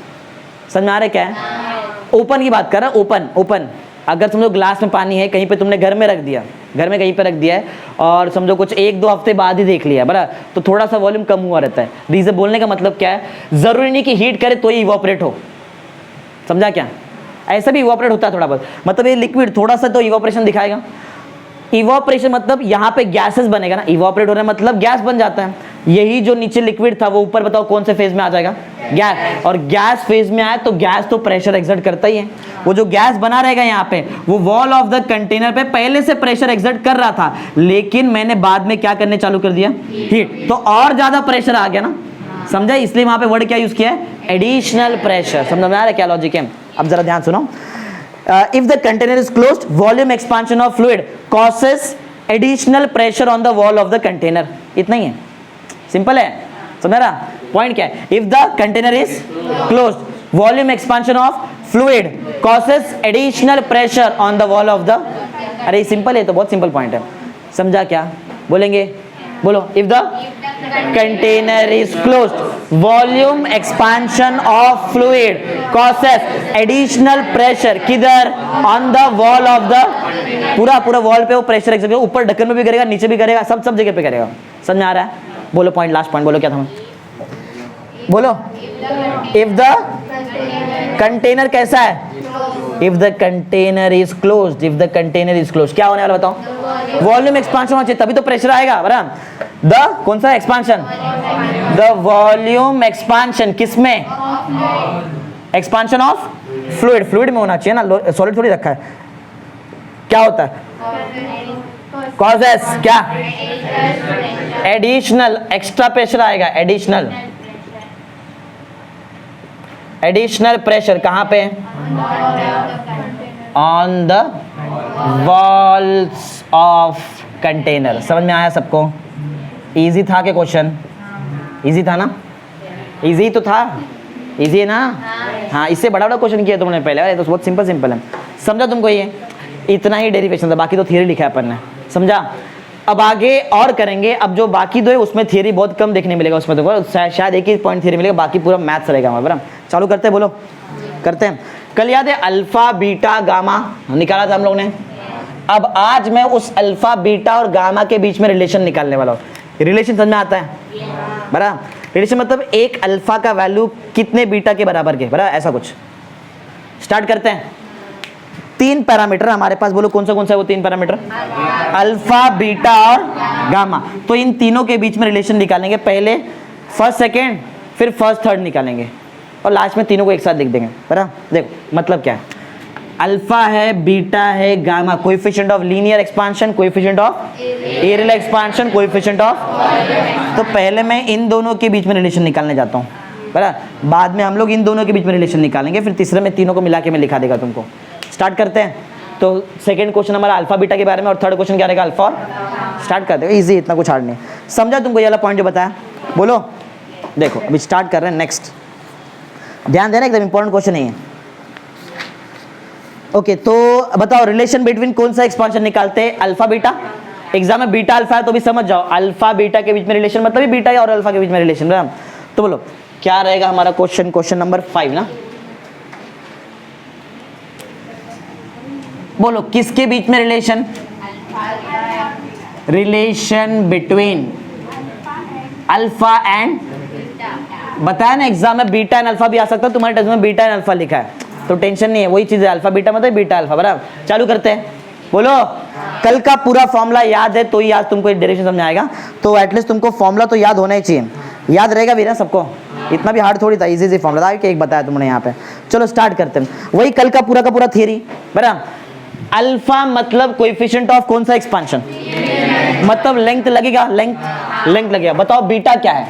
समझ में आ रहा है क्या है? ओपन की बात कर रहा है, ओपन। अगर समझो ग्लास में पानी है, कहीं पे तुमने घर में रख दिया, घर में कहीं पे रख दिया है, और समझो कुछ 1-2 हफ्ते बाद ही देख लिया, बराबर, तो थोड़ा सा वॉल्यूम कम हुआ रहता है। रीजन बोलने का मतलब क्या है, जरूरी नहीं कि हीट करे तो ही इवॉपरेट हो, समझा क्या? ऐसा भी इवॉपरेट होता है थोड़ा बहुत, मतलब ये लिक्विड थोड़ा सा तो इवॉपरेशन दिखाएगा। इवॉपरेशन मतलब यहाँ पे गैसेस बनेगा ना, इवॉपरेट हो रहा है मतलब गैस बन जाता है। यही जो नीचे लिक्विड था वो ऊपर बताओ कौन से फेज में आ जाएगा, गैस। और गैस फेज में आए तो गैस तो प्रेशर एक्सर्ट करता ही है। वो जो गैस बना रहेगा यहाँ पे, वो वॉल ऑफ द कंटेनर पे पहले से प्रेशर एक्सर्ट कर रहा था, लेकिन मैंने बाद में क्या करने चालू कर दिया, हीट, तो और ज्यादा प्रेशर आ गया ना, समझा? इसलिए वहां पे वर्ड क्या यूज किया है, एडिशनल प्रेशर। समझ में आ रहा है क्या लॉजिक है? अब जरा ध्यान सुनो। If the container is closed, volume expansion of fluid causes additional pressure on the wall of the container. इतना ही है, सिंपल है, समझ रहा? पॉइंट क्या है? If the container is closed, volume expansion of fluid causes additional pressure on the wall of the, अरे simple है तो, बहुत सिंपल पॉइंट है, समझा क्या? बोलेंगे, बोलो। If the container is closed, volume expansion of fluid causes additional pressure, किधर? On the wall of the, पूरा वॉल पे वो प्रेशर एक्सर्ट करेगा, ऊपर ढक्कन में भी करेगा, नीचे भी करेगा, सब जगह पे करेगा। समझ में आ रहा है? बोलो पॉइंट, लास्ट पॉइंट बोलो, क्या था? बोलो। If the container कैसा है? If the container is closed, if the container is closed, क्या होने वाला बताओ? वॉल्यूम एक्सपांशन होना चाहिए, तभी तो प्रेशर आएगा, बराबर। द कौन सा एक्सपांशन? द वॉल्यूम एक्सपांशन, किसमें? एक्सपांशन ऑफ फ्लूइड, फ्लूइड में होना चाहिए ना, सॉलिड थोड़ी रखा है। क्या होता है? कॉजेस क्या? एडिशनल, एक्स्ट्रा प्रेशर आएगा, एडिशनल प्रेशर कहां पे? On the walls of container. समझ में आया सबको? इजी था क्या क्वेश्चन? इजी था ना? इजी तो था, इजी है ना? हाँ, इससे बड़ा क्वेश्चन किया तुमने पहले, तो बहुत सिंपल है। समझा तुमको? ये इतना ही डेरिवेशन था, बाकी तो थियरी लिखा है अपन ने, समझा? अब आगे और करेंगे। अब जो बाकी 2 है उसमें थियरी बहुत कम देखने मिलेगा, उसमें तो शायद एक ही पॉइंट थियरी मिलेगा, बाकी पूरा मैथ्स रहेगा हमारा, बराबर। चालू करते हैं, बोलो, करते हैं। कल याद है अल्फा बीटा गामा निकाला था हम लोग ने। अब आज मैं उस अल्फा बीटा और गामा के बीच में रिलेशन निकालने वाला हूँ। रिलेशन समझ में आता है? बराबर। रिलेशन मतलब एक अल्फा का वैल्यू कितने बीटा के बराबर के, बराबर, ऐसा कुछ। स्टार्ट करते हैं। 3 पैरामीटर हमारे पास, बोलो कौन सा है वो 3 पैरामीटर? अल्फा, बीटा और गामा। तो इन तीनों के बीच में रिलेशन निकालेंगे, पहले फर्स्ट सेकेंड, फिर फर्स्ट थर्ड निकालेंगे, और लास्ट में तीनों को एक साथ लिख देंगे, बराबर। देखो मतलब क्या है, अल्फा है, बीटा है, gamma, coefficient of linear expansion, coefficient of areal expansion, coefficient of, तो पहले मैं इन दोनों के बीच में रिलेशन निकालने जाता हूँ, बराबर। बाद में हम लोग इन दोनों के बीच में रिलेशन निकालेंगे, फिर तीसरे में तीनों को मिला के मैं लिखा देगा तुमको। स्टार्ट करते हैं। तो सेकंड क्वेश्चन हमारा अल्फा बीटा के बारे में, और थर्ड क्वेश्चन क्या रहेगा? अल्फा और। स्टार्ट करते हैं, इजी, इतना कुछ हार्ड नहीं। समझा तुमको ये वाला पॉइंट जो बताया? बोलो। देखो अभी स्टार्ट कर रहे हैं, नेक्स्ट ध्यान देना, एकदम इंपॉर्टेंट क्वेश्चन नहीं है। ओके, तो बताओ रिलेशन बिटवीन कौन सा एक्सपांशन निकालते हैं? Alpha beta. एग्जाम में बीटा अल्फा है तो भी समझ जाओ, अल्फा बीटा के बीच में रिलेशन मतलब ही बीटा और अल्फा के बीच में रिलेशन। तो बोलो क्या रहेगा हमारा क्वेश्चन नंबर 5 ना। बोलो किसके बीच में रिलेशन बिटवीन अल्फा एंड, बताया ना एग्जाम में बीटा एंड अल्फा भी आ सकता है, तुम्हारे टेस्ट में बीटा एंड अल्फा लिखा है तो टेंशन नहीं है, वही चीज है, अल्फा बीटा मतलब बीटा अल्फा, बराबर। चालू करते हैं, बोलो कल का पूरा फॉर्मूला याद है तो ही आज तुमको डायरेक्शन समझ आएगा, तो एटलीस्ट तुमको फॉर्मूला तो याद होना ही चाहिए, याद रहेगा भी ना सबको, इतना भी हार्ड थोड़ी था, इजी फॉर्मूला था कि एक बताया तुमने यहाँ पे। चलो स्टार्ट करते हैं, वही कल का पूरा थियरी, बराबर। अल्फा मतलब कोएफिशिएंट ऑफ कौन सा एक्सपांशन, मतलब लेंथ लगेगा, लेंथ लगेगा। बताओ बीटा क्या है,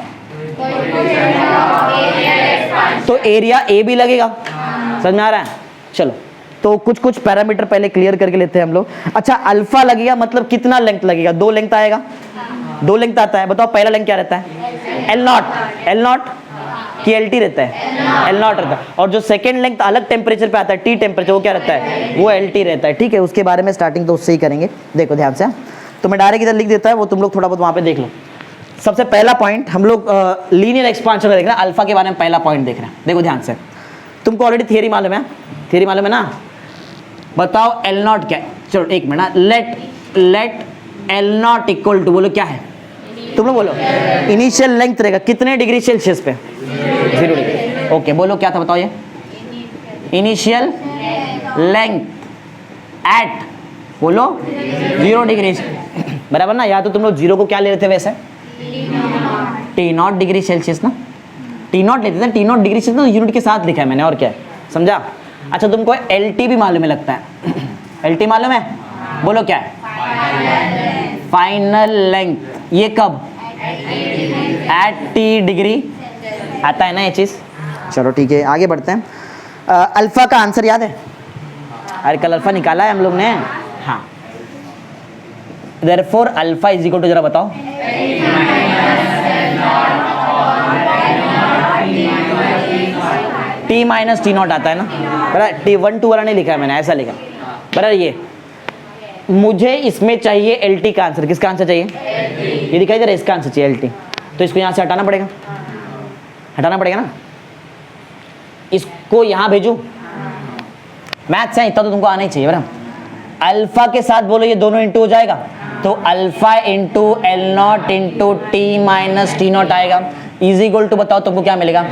तो एरिया ए भी लगेगा, समझ में आ रहा है। चलो तो कुछ पैरामीटर पहले क्लियर करके लेते हैं हम लोग। अच्छा अल्फा लगेगा मतलब कितना लेंथ लगेगा, 2 लेंथ आएगा, 2 लेंथ आता है। बताओ पहला लेंथ क्या रहता है, एल नॉट कि एल टी रहता है, एल नॉट रहता है। और जो सेकेंड लेंथ अलग टेम्परेचर पे आता है, टी टेम्परेचर, वो क्या रहता है, वो एल टी रहता है। ठीक है, उसके बारे में स्टार्टिंग तो उससे ही करेंगे, देखो ध्यान से। तो मैं डायरेक्ट इधर लिख देता है, वो तुम लोग थोड़ा बहुत वहाँ पे देख लो। सबसे पहला पॉइंट हम लोग लीनियर एक्सपांशन का देख रहे हैं, अल्फा के बारे में पहला पॉइंट देख रहे हैं। देखो ध्यान से, तुमको ऑलरेडी थियरी मालूम है ना। बताओ एल नॉट क्या है, चलो एक minute, let L not equal to, बोलो क्या है, तुम लोग बोलो, इनिशियल लेंथ रहेगा कितने डिग्री सेल्सियस पे, 0 डिग्री। ओके बोलो क्या था, बताओ ये इनिशियल लेंथ एट, बोलो 0 डिग्री, बराबर ना। या तो तुम लोग 0 को क्या ले रहे थे वैसे, T0 डिग्री सेल्सियस ना, T0 लेते थे, T0 डिग्री सेल्सियस ना, यूनिट के साथ लिखा है मैंने, और क्या है, समझा। अच्छा तुमको LT भी मालूम है लगता है, LT मालूम है, बोलो क्या है, फाइनल लेंथ, ये कब, एट T डिग्री आता है ना ये चीज। चलो ठीक है आगे बढ़ते हैं। अल्फा का आंसर याद है, अरे कल अल्फा निकाला है हम लोग ने, हाँ। Therefore alpha is equal to, जरा बताओ, T माइनस T नॉट आता है ना, बराबर। T1 2 वाला नहीं लिखा है मैंने, ऐसा लिखा, बराबर। ये मुझे इसमें चाहिए LT का आंसर, किसका आंसर चाहिए, ये दिखाई दे रहा है, इसका आंसर चाहिए LT, तो इसको यहाँ से हटाना पड़ेगा ना, इसको यहाँ भेजू, मैथ्स है इतना तो तुमको आना ही चाहिए, बराबर। अल्फा के साथ बोलो ये दोनों इंटू हो जाएगा, तो alpha into L not into T minus T not आएगा, इज इक्वल टू, बताओ तुमको क्या मिलेगा,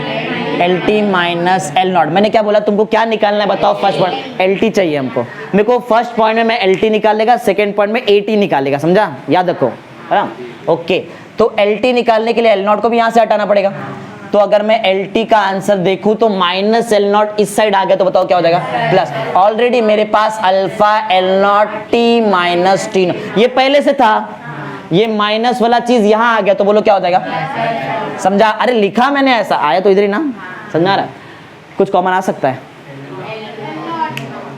L t minus L not. मैंने क्या बोला तुमको, क्या निकालना है बताओ, फर्स्ट पॉइंट एल टी चाहिए हमको, मेरे को फर्स्ट पॉइंट में मैं एल टी निकालेगा, सेकेंड पॉइंट में ए टी निकालेगा, समझा, याद रखो, है ना। ओके तो एल टी निकालने के लिए एल नॉट को भी यहाँ से हटाना पड़ेगा, तो अगर मैं एल टी का आंसर देखूं तो माइनस एल नॉट इस साइड आ गया, तो बताओ क्या हो जाएगा, प्लस। ऑलरेडी मेरे पास alpha L not T minus T nought, ये पहले से था, ये माइनस वाला चीज यहाँ आ गया, तो बोलो क्या हो जाएगा, समझा। अरे लिखा मैंने ऐसा, आया तो इधर ही ना, समझा रहा है, कुछ कॉमन आ सकता है,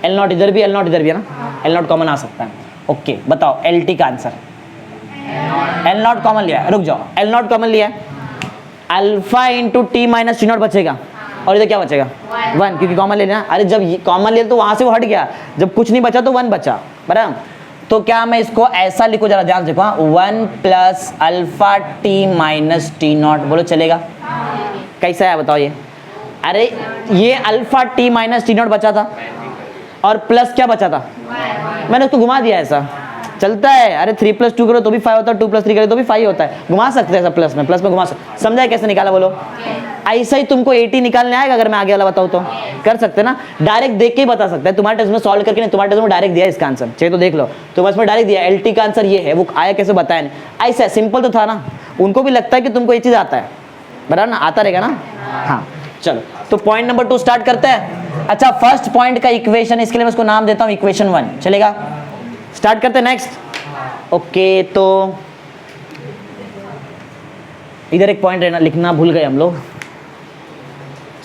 एल नॉट इधर भी, एल नॉट इधर भी है ना, एल नॉट कॉमन आ सकता है। ओके बताओ एल टी का आंसर, एल नॉट कॉमन लिया है, रुक जाओ, एल नॉट कॉमन लिया है, alpha into T minus T not बचेगा, और इधर क्या बचेगा, 1, क्योंकि कॉमन ले लेना। अरे जब कॉमन ले तो वहां से वो हट गया, जब कुछ नहीं बचा तो 1 बचा, बराबर। तो क्या मैं इसको ऐसा लिखूं, जरा ध्यान से देखो, 1 plus alpha T minus T not, बोलो चलेगा, कैसा है बताओ ये। अरे ये alpha T minus T not बचा था, और प्लस क्या बचा था, मैंने उसको घुमा दिया, ऐसा चलता है। अरे 3 + 2 करो तो भी 5 होता है, 2 + 3 करो तो भी 5 होता है, घुमा सकते हैं ऐसा, प्लस में घुमा सकते, समझा है कैसे निकाला, बोलो। ऐसा ही तुमको 80 निकालने आएगा, अगर मैं आगे वाला बताऊँ तो कर सकते ना, डायरेक्ट देख के ही बता सकते हैं, तुम्हारे टेस्ट में सॉल्व करके नहीं, तुम्हारे टेस्ट में डायरेक्ट दिया इसका आंसर, चाहिए तो देख लो, तो बस में डायरेक्ट दिया एल टी का आंसर ये है, वो आया कैसे बताया नहीं, ऐसा सिंपल तो था ना, उनको भी लगता है कि तुमको ये चीज़ आता है, बराबर ना, आता रहेगा ना, हाँ। चलो तो पॉइंट नंबर 2 स्टार्ट करते हैं। अच्छा फर्स्ट पॉइंट का इक्वेशन, इसके लिए मैं इसको नाम देता हूँ इक्वेशन 1, चलेगा, स्टार्ट करते हैं नेक्स्ट। ओके तो इधर एक पॉइंट रहना, लिखना भूल गए हम लोग,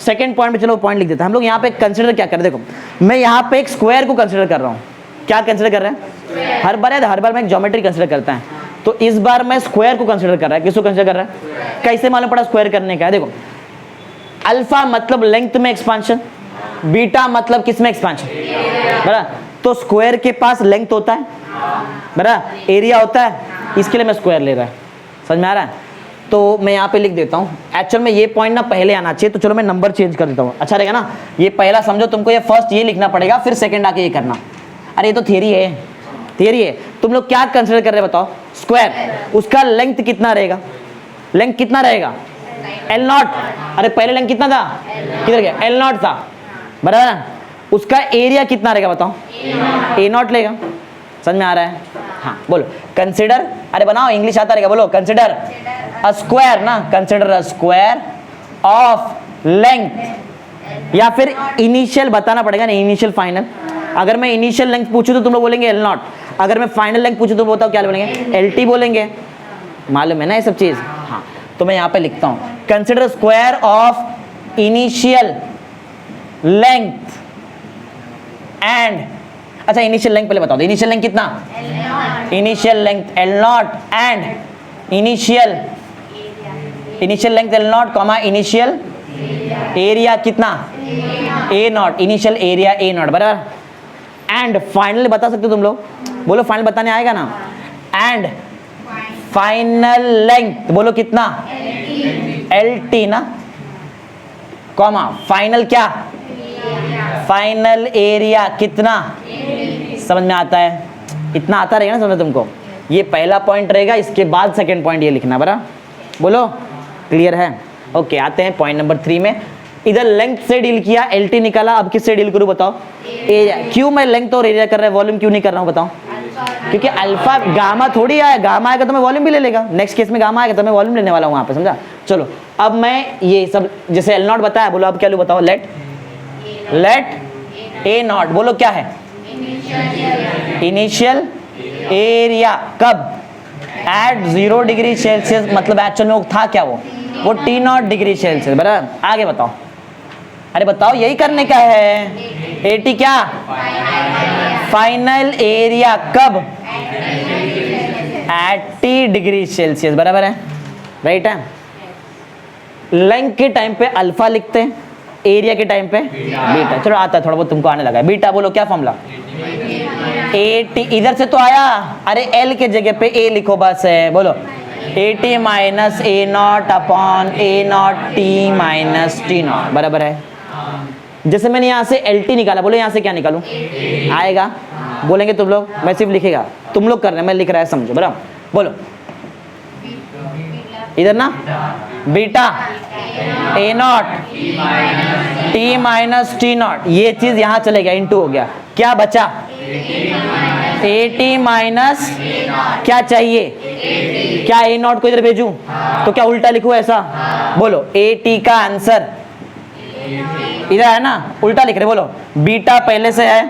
सेकेंड पॉइंट पे चलो पॉइंट लिख देते हैं हम लोग। यहाँ पे कंसिडर क्या कर रहे हैं, देखो मैं यहाँ पे एक स्क्वायर को कंसिडर कर रहा हूँ, क्या कंसिडर कर रहे हैं, हर बार मैं एक ज्योमेट्री कंसिडर करता है, तो इस बार मैं स्क्वायर को कंसिडर कर रहा है, किसको कंसिडर कर रहा है, कैसे मालूम पड़ा स्क्वायर करने का है, देखो अल्फा मतलब लेंथ में एक्सपांशन, बीटा मतलब किस में एक्सपांशन, बराबर। तो स्क्वायर के पास लेंथ होता है, बराबर, एरिया होता है, इसके लिए मैं स्क्वायर ले रहा है, समझ में आ रहा है। तो मैं यहाँ पे लिख देता हूँ। एक्चुअल में ये पॉइंट ना पहले आना चाहिए, तो चलो मैं नंबर चेंज कर देता हूँ, अच्छा रहेगा ना। ये पहला समझो, तुमको ये फर्स्ट ये लिखना पड़ेगा, फिर सेकंड आके ये करना। अरे ये तो थियरी है, थियरी है। तुम लोग क्या कंसिडर कर रहे हैं बताओ? स्क्वायर, उसका लेंथ कितना रहेगा? लेंथ कितना रहेगा? L0। अरे पहले लेंथ कितना था? किधर गया? L0 था, बराबर है। उसका एरिया कितना रहेगा बताओ? A0 लेगा। समझ में आ रहा है? हाँ बोलो कंसिडर, अरे बनाओ, इंग्लिश आता रहेगा, बोलो कंसिडर अ स्क्वायर ना, consider a square of length, या फिर इनिशियल बताना पड़ेगा ना, इनिशियल फाइनल। अगर मैं इनिशियल लेंथ पूछूं तो तुम लोग बोलेंगे L0, अगर मैं फाइनल लेंथ पूछूं तो बताओ क्या बोलेंगे? LT बोलेंगे। मालूम है ना ये सब चीज? हाँ, तो मैं यहाँ पे लिखता हूँ consider square of initial length and, अच्छा इनिशियल लेंथ पहले बताओ, इनिशियल लेंथ कितना? Initial length L0 and initial length L0 comma initial area कितना? A0, इनिशियल एरिया A0, बराबर। एंड फाइनल बता सकते हो तुम लोग? बोलो फाइनल बताने आएगा ना। एंड फाइनल लेंथ बोलो कितना? LT ना, कॉमा फाइनल क्या? फाइनल एरिया कितना? समझ में आता है? इतना आता रहेगा ना समझ तुमको। ये पहला पॉइंट रहेगा, इसके बाद सेकंड पॉइंट ये लिखना, बराबर। बोलो क्लियर है? ओके, आते हैं पॉइंट नंबर 3 में। इधर लेंथ से डील किया, LT निकाला, अब किससे डील करूं बताओ? एरिया। क्यों मैं लेंथ और एरिया कर रहा है, वॉल्यूम क्यों नहीं कर रहा हूं बताओ? क्योंकि अल्फा गामा थोड़ी आया, गामा आएगा तो मैं वॉल्यूम भी ले लेगा, नेक्स्ट केस में गामा आएगा तो मैं वॉल्यूम लेने वाला हूं वहां पे, समझा? चलो अब मैं ये सब जैसे L0 बताया, बोलो अब क्या लूं बताओ? लेट A0, बोलो क्या है? इनिशियल एरिया कब? एट 0 डिग्री सेल्सियस, मतलब एक्चुअल में वो था क्या? वो T0 डिग्री सेल्सियस, बराबर। आगे बताओ, अरे बताओ, यही करने का है। AT क्या? फाइनल एरिया कब? एट T डिग्री सेल्सियस, बराबर है, राइट है। लेंथ के टाइम पे अल्फा लिखते हैं, एरिया के टाइम पे बीटा। चलो आता है थोड़ा बहुत, तुमको आने लगा है। बीटा बोलो क्या फॉर्मूला? AT इधर से तो आया, अरे L के जगह पे A लिखो बस है, बोलो AT minus A0 upon A0 T minus T0, बराबर है। जैसे मैंने यहाँ से LT निकाला, बोलो यहाँ से क्या निकालूं? आएगा, बोलेंगे तुम लोग, मैं सिर्फ लिखेगा, तुम लोग कर रहे हैं, मैं लिख रहा है, समझो बराबर। बोलो इधर ना, beta A0 T minus T0, ये चीज यहाँ चलेगा, इनटू हो गया, क्या बचा? AT माइनस क्या चाहिए? क्या A0 को इधर भेजूं तो क्या उल्टा लिखूं ऐसा? बोलो AT का आंसर इधर है ना, उल्टा लिख रहे, बोलो बीटा पहले से है,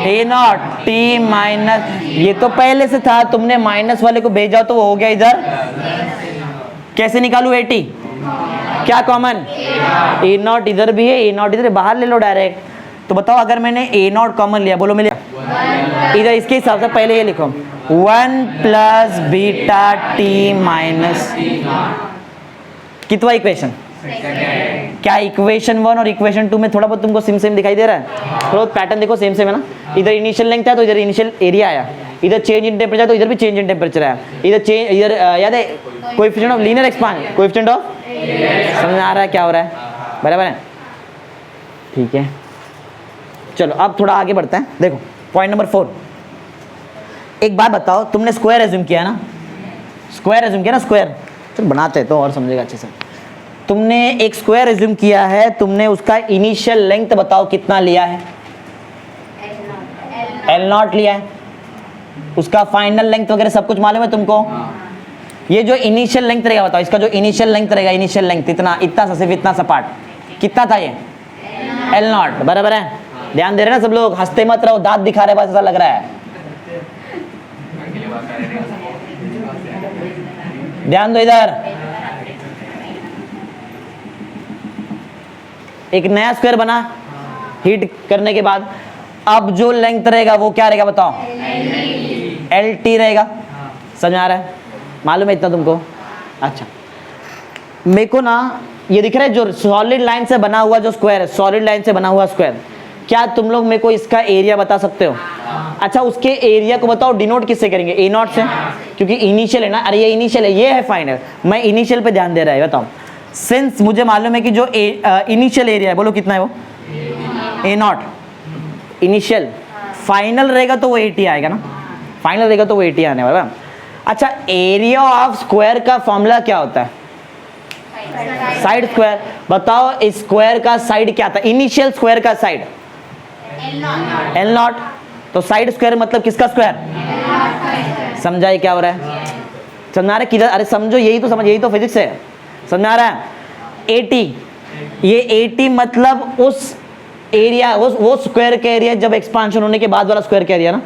A0 T माइनस, ये तो पहले से था, तुमने माइनस वाले को भेजा तो वो हो गया इधर। कैसे निकालू AT? क्या कॉमन? A0 इधर भी है, A0 इधर, बाहर ले लो डायरेक्ट। तो बताओ अगर मैंने A0 कॉमन लिया, बोलो मिले इधर, इसके हिसाब से पहले ये लिखो 1 प्लस बीटा T माइनस, कितवा इक्वेशन? क्या इक्वेशन 1 और इक्वेशन 2 में थोड़ा बहुत तुमको सेम दिखाई दे रहा है? थोड़ा बहुत पैटर्न देखो, सेम है ना। इधर इनिशियल लेंथ है तो इधर इनिशियल एरिया आया, इधर चेंज इन टेम्परेचर तो इधर भी चेंज इन टेम्परेचर आया, इधर याद है coefficient of linear expansion, coefficient of, समझ में आ रहा है क्या हो रहा है? बराबर है, ठीक है। चलो अब थोड़ा आगे बढ़ते हैं, देखो पॉइंट नंबर 4। एक बात बताओ, तुमने स्क्वायर एज्यूम किया ना, स्क्वायर एज्यूम किया ना, स्क्वायर, चलो बनाते हैं तो और समझेगा अच्छे से। तुमने एक स्क्वायर एज्यूम किया है, तुमने उसका इनिशियल लेंथ बताओ कितना लिया है? L0 लिया है, उसका फाइनल लेंथ वगैरह सब कुछ मालूम है तुमको? ये जो इनिशियल लेंथ रहेगा बताओ, इसका जो इनिशियल लेंथ रहेगा, इनिशियल लेंथ इतना सा, सिर्फ इतना सा पार्ट कितना था? ये L0, बराबर है। ध्यान दे रहे ना सब लोग, हंसते मत रहो, दांत दिखा रहे बस, ऐसा लग रहा है। ध्यान दो इधर, एक नया स्क्वायर बना हीट करने के बाद, अब जो लेंथ रहेगा वो क्या रहेगा बताओ? LT रहेगा, समझ आ रहा है? मालूम है इतना तुमको? अच्छा, मेरे को ना ये दिख रहा है जो सॉलिड लाइन से बना हुआ जो स्क्वायर है, सॉलिड लाइन से बना हुआ स्क्वायर, क्या तुम लोग मेरे को इसका एरिया बता सकते हो? अच्छा, उसके एरिया को बताओ डिनोट किससे करेंगे? A0 से। क्योंकि इनिशियल है ना, अरे ये इनिशियल है, ये है फाइनल, मैं इनिशियल पे ध्यान दे रहा है। बताओ, सिंस मुझे मालूम है कि जो इनिशियल एरिया है, बोलो कितना है वो, A0 इनिशियल, फाइनल रहेगा तो वो 80 आएगा ना, फाइनल रहेगा तो वो 80 आने वाला। अच्छा, एरिया ऑफ स्क्वायर का फॉर्मूला क्या होता है, साइड स्क्वायर। बताओ स्क्वायर का साइड क्या था, इनिशियल स्क्वायर का साइड L0, तो साइड स्क्वायर मतलब किसका स्क्वायर, समझाइए क्या हो रहा है, समझ आ रहा है किधर, अरे समझो, यही तो समझ, यही तो फिजिक्स है, समझ आ रहा है। 80, ये 80 मतलब उस एरिया, वो स्क्वायर का एरिया जब एक्सपांशन होने के बाद वाला स्क्वायर का एरिया ना।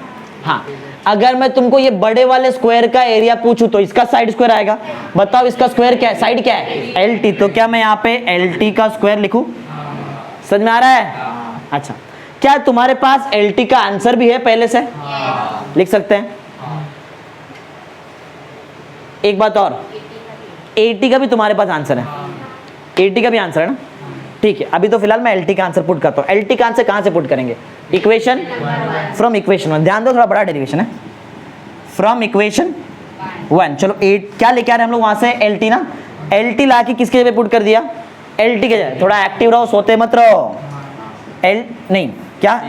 हाँ, अगर मैं तुमको ये बड़े वाले स्क्वायर का एरिया पूछूं तो इसका साइड स्क्वायर आएगा। बताओ इसका स्क्वायर क्या है, साइड क्या है, LT, तो क्या मैं यहाँ पे LT का स्क्वायर लिखूं, समझ में आ रहा है। अच्छा, क्या तुम्हारे पास LT का आंसर भी है पहले से, लिख सकते हैं। एक बात और, 80 का भी तुम्हारे पास आंसर है, 80 का भी आंसर है ना, ठीक है। अभी तो फिलहाल मैं LT का आंसर पुट करता हूँ। LT का आंसर कहाँ से पुट करेंगे, इक्वेशन, फ्रॉम इक्वेशन 1, ध्यान दो थोड़ा बड़ा डेरिवेशन है, फ्रॉम इक्वेशन 1। चलो 8 क्या लेके आ रहे हैं हम लोग वहां से, LT ना, LT ला के किसके जगह पुट कर दिया, LT के जगह। थोड़ा एक्टिव रहो, सोते मत रहो। नहीं क्या,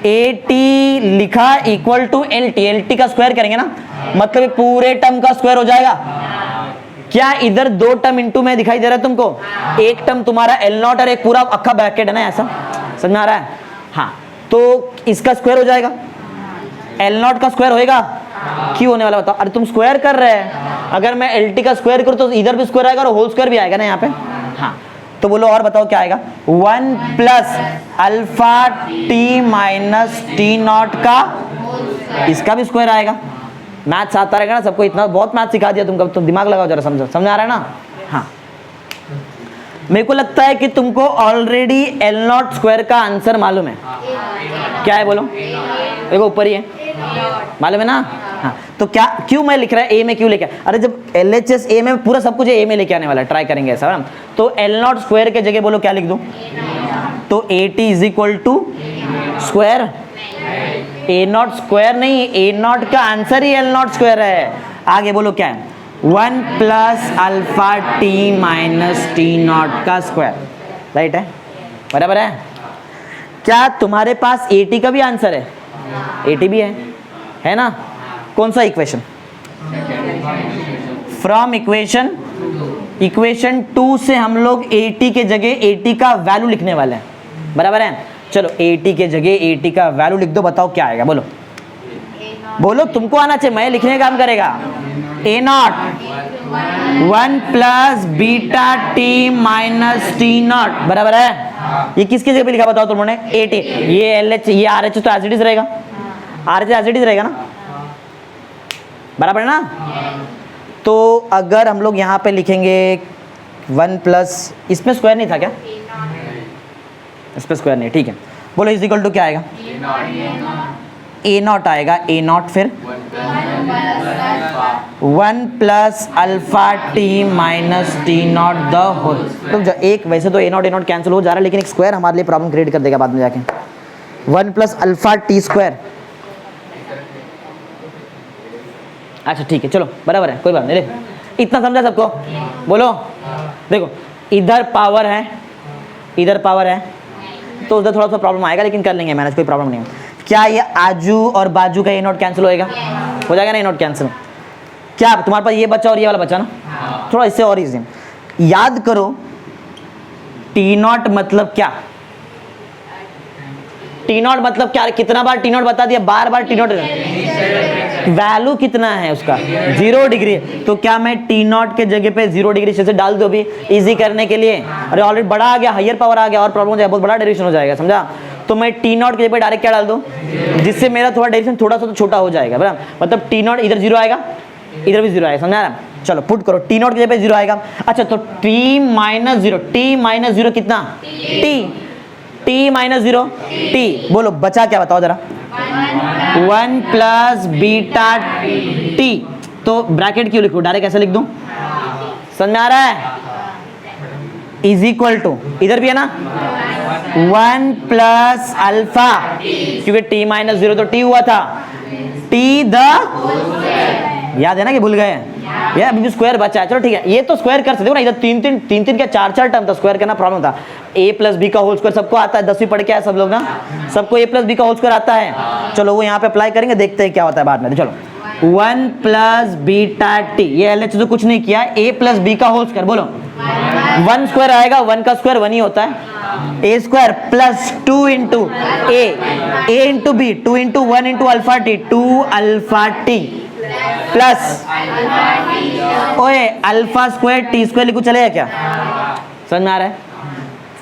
80 लिखा इक्वल टू LT का स्क्वायर करेंगे ना, मतलब पूरे टर्म का स्क्वायर हो जाएगा। क्या इधर 2 टर्म इंटू में दिखाई दे रहा है तुमको, एक टर्म तुम्हारा L0 और एक पूरा अक्खा ब्रैकेट है ना, ऐसा समझ में आ रहा है। हाँ, तो इसका स्क्वायर हो जाएगा, L0 का स्क्वायर होएगा, क्यों होने वाला बताओ, अरे तुम स्क्वायर कर रहे हैं, अगर मैं LT का स्क्वायर करूं तो इधर भी स्क्वायर आएगा और होल स्क्वायर भी आएगा ना यहाँ पे। हाँ, तो बोलो और बताओ क्या आएगा, 1 plus alpha T minus T0 का, इसका भी स्क्वायर आएगा। मैथ्स आता रहेगा ना सबको, इतना बहुत मैथ सिखा दिया तुमको, तुम दिमाग लगाओ जरा, समझ आ रहा है ना। हाँ, मेरे को लगता है कि तुमको ऑलरेडी L0 स्क्वायर का आंसर मालूम है, क्या है बोलो, देखो ऊपर ही है, मालूम है ना। हाँ, तो क्या, क्यों मैं लिख रहा है A में, क्यों लेके, अरे जब LHS A में पूरा सब कुछ A में लेके आने वाला है, ट्राई करेंगे ऐसा ना। तो L0 स्क्वायर के जगह बोलो क्या लिख दूं, तो 80 is equal to square, A0 square नहीं, A0 का आंसर ही L0 स्क्वायर है। आगे बोलो क्या है, 1 plus alpha T minus T0 का स्क्वायर, राइट है, बराबर है। क्या तुम्हारे पास 80 का भी आंसर है, 80 भी है ना। कौन सा इक्वेशन, फ्रॉम इक्वेशन 2 से हम लोग 80 के जगह 80 का वैल्यू लिखने वाले हैं, बराबर है। चलो 80 के जगह 80 का वैल्यू लिख दो, बताओ क्या आएगा, बोलो बोलो, तुमको आना चाहिए, मैं लिखने का काम करेगा। A0 1 plus beta T minus T0, बराबर है। ये किसकी जगह पे लिखा बताओ तुमने, 80, ये LH, ये RH तो एज इट इज रहेगा, RH एज इट इज रहेगा ना, बराबर है ना। तो अगर हम लोग यहाँ पे लिखेंगे 1 प्लस, इसमें स्क्वायर नहीं था क्या, इस पे स्क्वायर नहीं, ठीक है। बोलो इज इक्वल टू क्या आएगा, A0 आएगा, A0 फिर 1 plus alpha T minus T0 the whole. तो एक वैसे तो A0 कैंसिल हो जा रहा है, लेकिन एक स्क्वायर हमारे लिए प्रॉब्लम क्रिएट कर देगा बाद में जाके, 1 प्लस अल्फा टी स्क्वायर। अच्छा ठीक है, चलो बराबर है, कोई बात नहीं, देखो इतना समझा सबको। बोलो देखो, इधर पावर है, इधर पावर है, तो उधर थोड़ा सा प्रॉब्लम आएगा, लेकिन कर लेंगे मैनेज, कोई प्रॉब्लम नहीं है। क्या ये आजू और बाजू का A0 कैंसिल होएगा, हो जाएगा ना A0 कैंसिल। क्या तुम्हारे पास ये बचा और ये वाला बचा ना, थोड़ा इससे और इजी याद करो, T0 मतलब क्या, T0 मतलब क्या, कितना बार T0 बता दिया, बार बार T0, वैल्यू कितना है उसका, 0 डिग्री। तो क्या मैं T0 के जगह पे 0 डिग्री से डाल दो अभी इजी करने के लिए, अरे ऑलरेडी बड़ा आ गया, हायर पावर आ गया और प्रॉब्लम हो जाएगा, बहुत बड़ा डेरिवेशन हो जाएगा, समझा। तो मैं T0 के जगह पे डायरेक्ट क्या डाल दूं, जिससे मेरा थोड़ा डेरिवेशन थोड़ा सा तो छोटा हो जाएगा, बराबर। मतलब T0 इधर 0 आएगा, इधर भी 0 आएगा, समझा रहा। चलो पुट करो, T0 के जगह पे 0 आएगा। अच्छा तो T माइनस 0 कितना, T माइनस 0 T, बोलो बचा क्या बताओ जरा, 1 प्लस बीटा T। तो ब्रैकेट क्यों लिखूं, डायरेक्ट ऐसे लिख दूं, समझ में आ रहा है। इज इक्वल टू, इधर भी है ना 1 प्लस अल्फा, क्योंकि T माइनस 0 तो T हुआ था, T द याद है ना कि भूल गए हैं? ये अभी भी स्क्वायर बचा है, चलो ठीक है, ये तो स्क्वायर कर सकते हो ना, इधर तीन क्या चार टर्म था, स्क्वायर करना प्रॉब्लम था। a प्लस बी का होल स्क्वायर सबको आता है, 10वीं पढ़ के आए सब लोग ना, सबको a प्लस बी का होल स्क्वायर आता है। चलो वो यहाँ पे अप्लाई करेंगे, देखते हैं क्या होता है बाद में। चलो 1 प्लस बीटा टी, ये LH तो कुछ नहीं किया, a प्लस बी का होल स्क्वायर, बोलो 1 स्क्वायर आएगा, 1 का स्क्वायर 1 ही होता है, a square plus 2 into a into b, 2 into 1 into alpha t, 2 alpha t plus ओए अल्फा स्क्वायर टी स्क्वायर लिखो, चलेगा क्या? समझ में आ रहा है?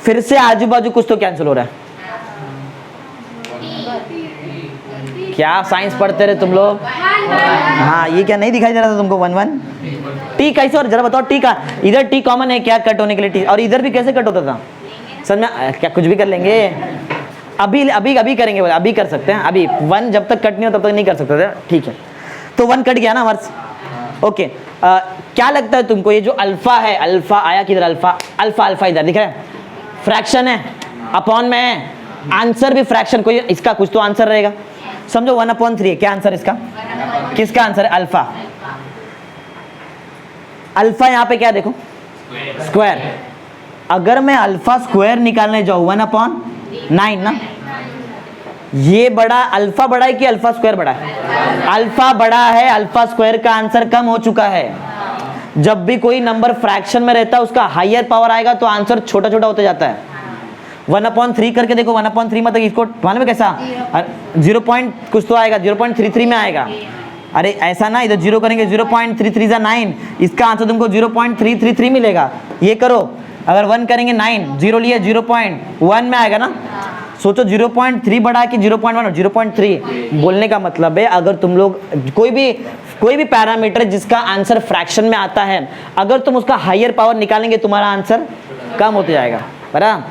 फिर से आजू बाजू कुछ तो कैंसिल हो रहा है। क्या साइंस पढ़ते रहे तुम लोग? हाँ, ये क्या नहीं दिखाई दे रहा था तुमको? 1 1 टी कैसे, और जरा बताओ टी का, इधर टी कॉमन है क्या कट होने के लिए टी, और इधर भी कैसे कट होता था? समझ में? क्या कुछ भी कर लेंगे, अभी अभी अभी करेंगे, अभी कर सकते हैं, अभी 1 जब तक कट नहीं हो तब तक नहीं कर सकते थे, ठीक है। तो 1 कट गया ना हमारे, ओके। क्या लगता है तुमको ये जो अल्फा है, अल्फा आया किधर? अल्फा अल्फा अल्फा इधर दिख रहा है, फ्रैक्शन है, अपॉन में है, आंसर भी फ्रैक्शन, कोई इसका कुछ तो आंसर रहेगा। समझो 1/3 है, क्या आंसर इसका? किसका आंसर है? अल्फा। अल्फा यहाँ पे क्या देखो? स्क्वायर। अगर मैं अल्फा स्क्वायर निकालने जाऊँ 1/9 ना, ये बड़ा, अल्फा बड़ा है कि अल्फा स्क्वायर बड़ा है? अल्फा बड़ा है, अल्फा स्क्वायर का आंसर कम हो चुका है। जब भी कोई नंबर फ्रैक्शन में रहता है उसका हायर पावर आएगा तो आंसर छोटा छोटा होते जाता है। 1/3 करके देखो, 1/3 मतलब इसको मालूम है कैसा? 0 पॉइंट कुछ तो आएगा, 0.33 में आएगा। अरे ऐसा ना, इधर 0 करेंगे, 0.33 = 9, इसका आंसर तुमको 0.333 मिलेगा। ये करो, अगर 1 करेंगे 9, 0 लिए 0.1 में आएगा ना। सोचो 0.3 बढ़ा कि 0.1 और 0.3। बोलने का मतलब है अगर तुम लोग कोई भी पैरामीटर जिसका आंसर फ्रैक्शन में आता है, अगर तुम उसका हायर पावर निकालेंगे तुम्हारा आंसर कम होते जाएगा, बराबर?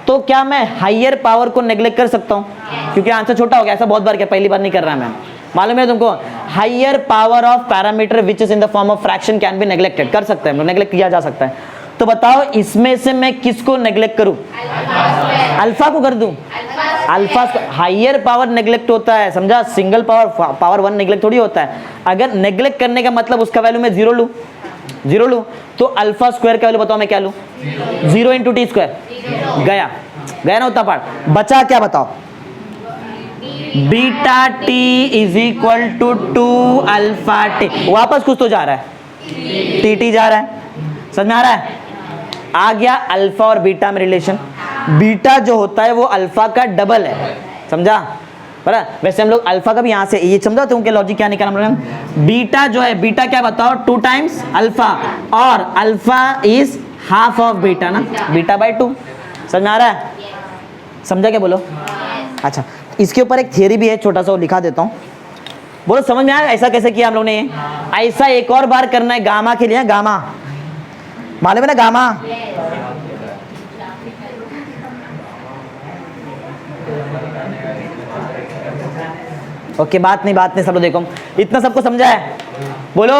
तो क्या मैं हायर पावर को नेग्लेक्ट कर सकता हूँ क्योंकि आंसर छोटा हो गया? ऐसा बहुत बार किया, पहली बार नहीं कर रहा मैं, मालूम है तुमको? Higher power of parameter which is in the form of fraction can be neglected, कर सकते हैं, नेग्लेक्ट किया जा सकता है। तो बताओ इसमें से मैं किसको नेग्लेक्ट करूं? अल्फा को कर दूं? अल्फा हायर पावर नेग्लेक्ट होता है, समझा? सिंगल पावर 1 नेग्लेक्ट थोड़ी होता है। अगर नेग्लेक्ट करने का मतलब उसका वैल्यू मैं 0 लूं, तो अल्फा स्क्वायर का वैल्यू बताओ मैं क्या लूं? 0 इंटू टी स्क्वायर। गया ना उतना पार्ट, बचा क्या बताओ? Beta t is equal to 2 alpha t. वापस कुछ तो जा रहा है, टी जा रहा है, समझ में आ रहा है? आ गया अल्फा और बीटा में रिलेशन। बीटा जो होता है वो अल्फा का डबल है, समझा? बराबर? वैसे हम लोग अल्फा का भी यहाँ से ये समझा तुमके लॉजिक क्या निकाला हम लोगों? बीटा जो है, बीटा क्या बताओ? 2 टाइम्स अल्फा, और alpha is half of beta ना, बीटा बाय 2। समझ में आ रहा है? समझा क्या? बोलो। अच्छा, इसके ऊपर एक थियरी भी है, छोटा सा वो लिखा देता हूँ, बोलो समझ में आया ऐसा कैसे किया हम लोग ने? ऐसा एक और बार करना है गामा के लिए। गामा मालूम है ना? गामा ओके, बात नहीं सब लोग देखो, इतना सबको समझा है? बोलो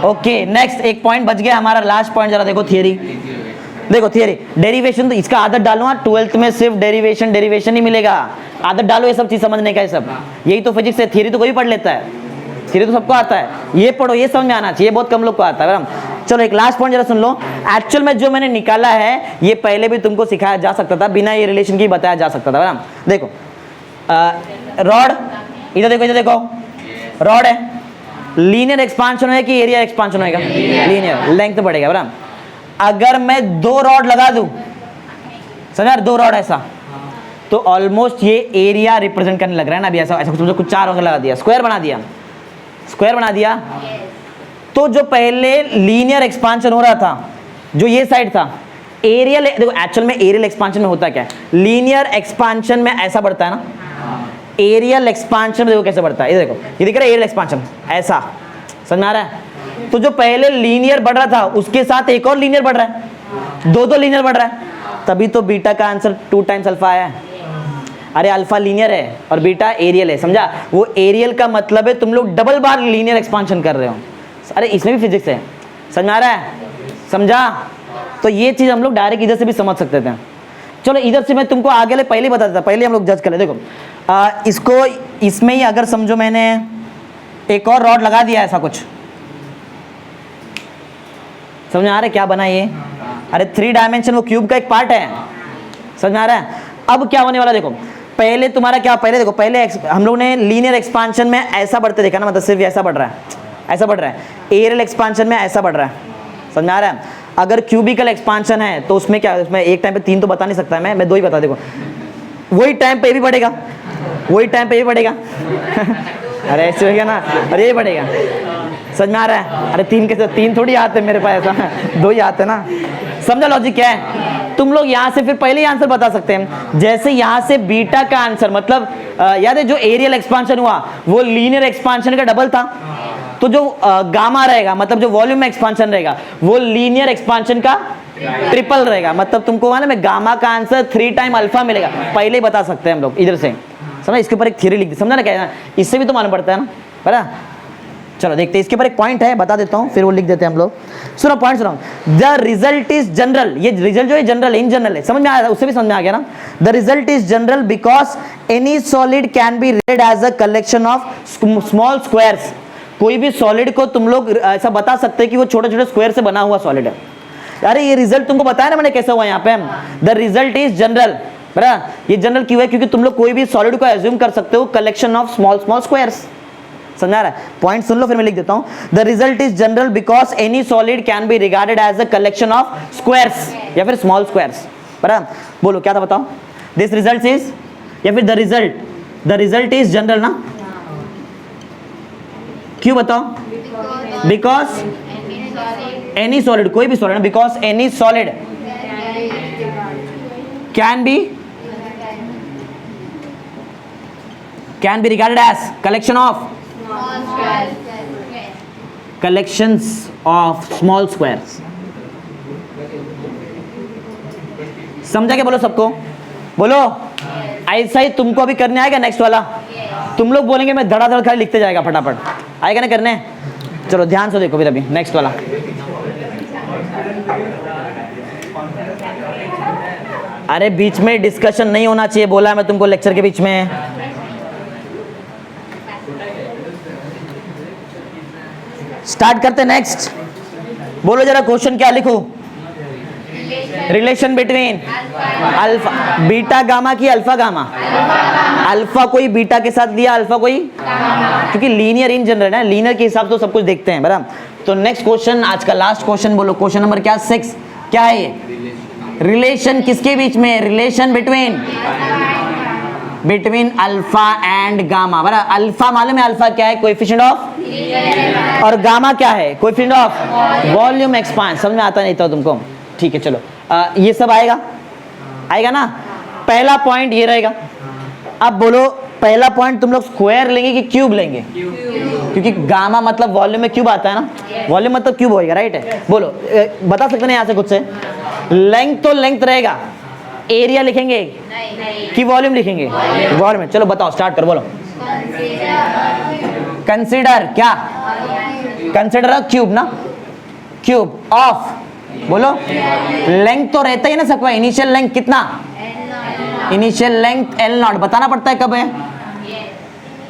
ओके। नेक्स्ट एक पॉइंट बच गया हमारा, लास्ट पॉइंट, जरा देखो थियरी। देखो थियरी, डेरिवेशन तो इसका आदत डालो। 12th में सिर्फ डेरिवेशन ही मिलेगा, आदत डालो ये सब चीज समझने का। ये सब यही तो फिजिक्स है। थियरी तो कोई पढ़ लेता है, थियरी तो सबको आता है, ये पढ़ो, ये समझ में आना चाहिए, बहुत कम लोग को आता है। चलो एक लास्ट पॉइंट जरा सुन लो। एक्चुअल में जो मैंने निकाला है ये पहले भी तुमको सिखाया जा सकता था, बिना ये रिलेशन की बताया जा सकता था, बराबर? देखो रॉड, इधर देखो, रॉड है, लीनियर एक्सपांशन है कि एरिया एक्सपांशन होगा? लीनियर, लेंथ बढ़ेगा, बराबर? अगर मैं 2 रॉड लगा दूं, समझा? 2 रॉड ऐसा, तो ऑलमोस्ट ये एरिया रिप्रेजेंट करने लग रहा है ना अभी। ऐसा कुछ 4 लगा दिया, स्क्वायर बना दिया। तो जो पहले लीनियर एक्सपांशन हो रहा था, जो ये साइड था, एरियल, देखो एक्चुअल में एरियल एक्सपांशन में होता क्या है? लीनियर एक्सपांशन में ऐसा बढ़ता है ना, एरियल एक्सपांशन में देखो कैसे बढ़ता है। ये देखो, ये दिख रहा है एरियल एक्सपांशन, ऐसा, समझ में आ रहा है? तो जो पहले लीनियर बढ़ रहा था उसके साथ एक और लीनियर बढ़ रहा है, 2 लीनियर बढ़ रहा है, तभी तो बीटा का आंसर 2 टाइम्स अल्फा आया है। अरे अल्फा लीनियर है और बीटा एरियल है, समझा? वो एरियल का मतलब है तुम लोग डबल बार लीनियर एक्सपांशन कर रहे हो। अरे इसमें भी फिजिक्स है, समझ में आ रहा है? समझा? तो ये चीज हम लोग डायरेक्ट इधर से भी समझ सकते थे। चलो इधर से मैं तुमको आगे ले पहले बता देता, पहले हम लोग जज कर ले। देखो इसको इसमें ही अगर समझो मैंने एक और रॉड लगा दिया ऐसा कुछ, समझ में आ रहा है क्या बना ये? अरे 3 डायमेंशन वो क्यूब का एक पार्ट है, समझ में आ रहा है? अब क्या होने वाला देखो, पहले तुम्हारा क्या, पहले देखो, पहले हम लोग ने लीनियर एक्सपांशन में ऐसा बढ़ते देखा ना, मतलब सिर्फ ऐसा बढ़ रहा है, ऐसा बढ़ रहा है। एरियल एक्सपांशन में ऐसा बढ़ रहा है, समझ में आ रहा है? अगर क्यूबिकल एक्सपांशन है तो उसमें क्या, उसमें एक टाइम पे 3 तो बता नहीं सकता मैं 2 ही बता, देखो वही टाइम पे भी बढ़ेगा, वही टाइम पे भी बढ़ेगा अरे ऐसे हो गया ना, अरे ये बढ़ेगा, समझ में आ रहा है? अरे 3 के साथ 3 थोड़ी आते मेरे पास, ऐसा 2 ही आते ना। समझा लॉजिक क्या है? तुम लोग यहाँ से फिर पहले ही आंसर बता सकते हैं, जैसे यहाँ से बीटा का आंसर मतलब याद है जो एरियल एक्सपांशन हुआ वो लीनियर एक्सपांशन का डबल था, तो जो गामा रहेगा मतलब जो वॉल्यूम एक्सपांशन रहेगा वो लीनियर एक्सपांशन का ट्रिपल रहेगा, मतलब तुमको मालूम है गामा का आंसर 3 टाइम अल्फा मिलेगा, पहले ही बता सकते हैं हम लोग इधर से, समझा? इसके ऊपर एक थ्योरी लिख दी, समझा ना क्या है? इससे भी तो मालूम पड़ता है ना, बरा? चलो देखते हैं, इसके ऊपर एक पॉइंट है बता देता हूं, फिर वो लिख देते हैं हम लोग। सुनो पॉइंट सुनो, द रिजल्ट इज जनरल, ये रिजल्ट जो है जनरल इन जनरल है, समझ में आया? उससे भी समझ में आ गया ना? The result is general because any solid can be read as a collection of small squares. कोई भी सॉलिड को तुम लोग ऐसा बता सकते हैं कि वो छोटे छोटे स्क्वायर से बना हुआ सॉलिड है। अरे ये रिजल्ट तुमको बताया ना मैंने कैसे हुआ यहाँ पे, द रिजल्ट इज जनरल, बराबर? ये जनरल क्यों है? क्योंकि तुम लोग कोई भी सॉलिड को एज्यूम कर सकते हो collection of small small squares, समझा रहा है? पॉइंट सुन लो फिर मैं लिख देता हूं, the result is general because any solid can be regarded as a collection of squares या फिर स्मॉल स्क्वायर्स, बराबर? बोलो क्या था बताओ? दिस रिजल्ट इज या फिर द रिजल्ट इज जनरल ना, क्यों बताओ? बिकॉज एनी सॉलिड, कोई भी solid, because any solid can be regarded as collection of collections of small squares। समझा क्या? बोलो सबको, बोलो। ऐसा ही तुमको अभी करने आएगा नेक्स्ट वाला, तुम लोग बोलेंगे मैं धड़ाधड़ खाली लिखते जाएगा फटाफट, आएगा ना करने? चलो ध्यान से देखो फिर अभी नेक्स्ट वाला। अरे बीच में डिस्कशन नहीं होना चाहिए, बोला मैं तुमको लेक्चर के बीच में। स्टार्ट करते नेक्स्ट, बोलो जरा क्वेश्चन क्या लिखूं? Relation between alpha, beta gamma की अल्फा गामा, अल्फा कोई बीटा के साथ दिया, अल्फा कोई, क्योंकि लीनियर इन जनरल है, लीनियर के हिसाब से तो सब कुछ देखते हैं, बराबर? तो नेक्स्ट क्वेश्चन, आज का लास्ट क्वेश्चन, बोलो क्वेश्चन नंबर क्या? 6। क्या है ये? रिलेशन किसके बीच में? Relation between alpha and gamma, बराबर? अल्फा मालूम है अल्फा क्या है? कोएफिशिएंट ऑफ, और गामा क्या है? Coefficient of volume expand. समझ में आता नहीं था तुमको? ठीक है चलो, ये सब आएगा ना? पहला पॉइंट ये रहेगा। अब बोलो पहला पॉइंट तुम लोग स्क्वायर लेंगे कि क्यूब लेंगे? क्योंकि गामा मतलब वॉल्यूम में क्यूब आता है ना, वॉल्यूम मतलब क्यूब होएगा, राइट है? बोलो बता सकते हैं यहाँ से खुद से? लेंथ तो लेंथ रहेगा, एरिया लिखेंगे कि वॉल्यूम लिखेंगे? वॉल्यूम। चलो बताओ, स्टार्ट करो, बोलो। कंसीडर क्या? कंसीडर क्यूब ना, क्यूब ऑफ, बोलो। लेंथ तो रहता ही ना सबका, इनिशियल लेंथ कितना? इनिशियल लेंथ L0, बताना पड़ता है कब है?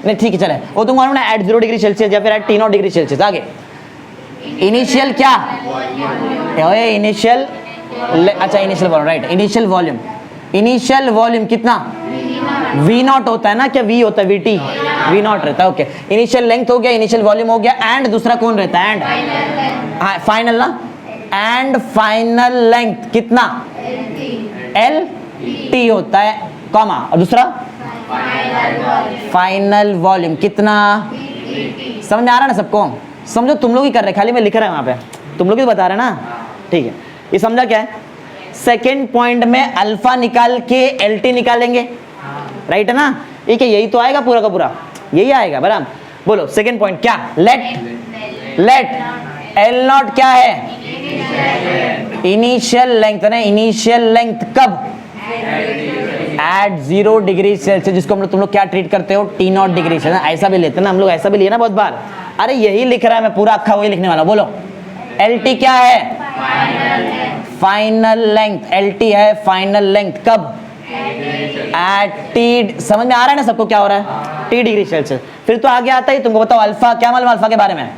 नहीं ठीक है चले, वो तुम मालूम ना, एट 0 डिग्री सेल्सियस या फिर एट T0 डिग्री सेल्सियस। आगे इनिशियल क्या? इनिशियल, अच्छा initial volume, right? Initial volume, initial volume कितना? V0 होता है ना, क्या V होता है? VT, V0 रहता है, ओके। इनिशियल लेंथ हो गया, इनिशियल वॉल्यूम हो गया, एंड दूसरा कौन रहता है? एंड, हाँ फाइनल ना, एंड फाइनल लेंथ कितना? LT होता है, कॉमा, और दूसरा फाइनल वॉल्यूम कितना? समझ में आ रहा है ना सबको? समझो तुम लोग ही कर रहे, खाली मैं लिख रहा हूं वहां पे, तुम लोग ही बता रहे ना, ठीक है? ये समझा क्या है? सेकेंड पॉइंट में अल्फा निकाल के LT निकालेंगे, राइट है ना? ठीक है, यही तो आएगा पूरा का पूरा, यही आएगा, बराबर? बोलो सेकेंड पॉइंट क्या? लेट L0 क्या है? इनिशियल लेंथ है ना, इनिशियल लेंथ कब? एट 0 डिग्री सेल्सियस, जिसको हम लोग, तुम लोग क्या ट्रीट करते हो? T0 डिग्री से ना, ऐसा भी लेते हैं ना हम लोग, ऐसा भी लिया ना बहुत बार। अरे यही लिख रहा है मैं, पूरा अक्खा वही लिखने वाला। बोलो LT क्या है? फाइनल लेंथ, LT है फाइनल लेंथ कब? एट T, समझ में आ रहा है ना सबको क्या हो रहा है? T degree Celsius. फिर तो आगे आता है, तुमको बताओ अल्फा क्या मालूम? अल्फा के बारे में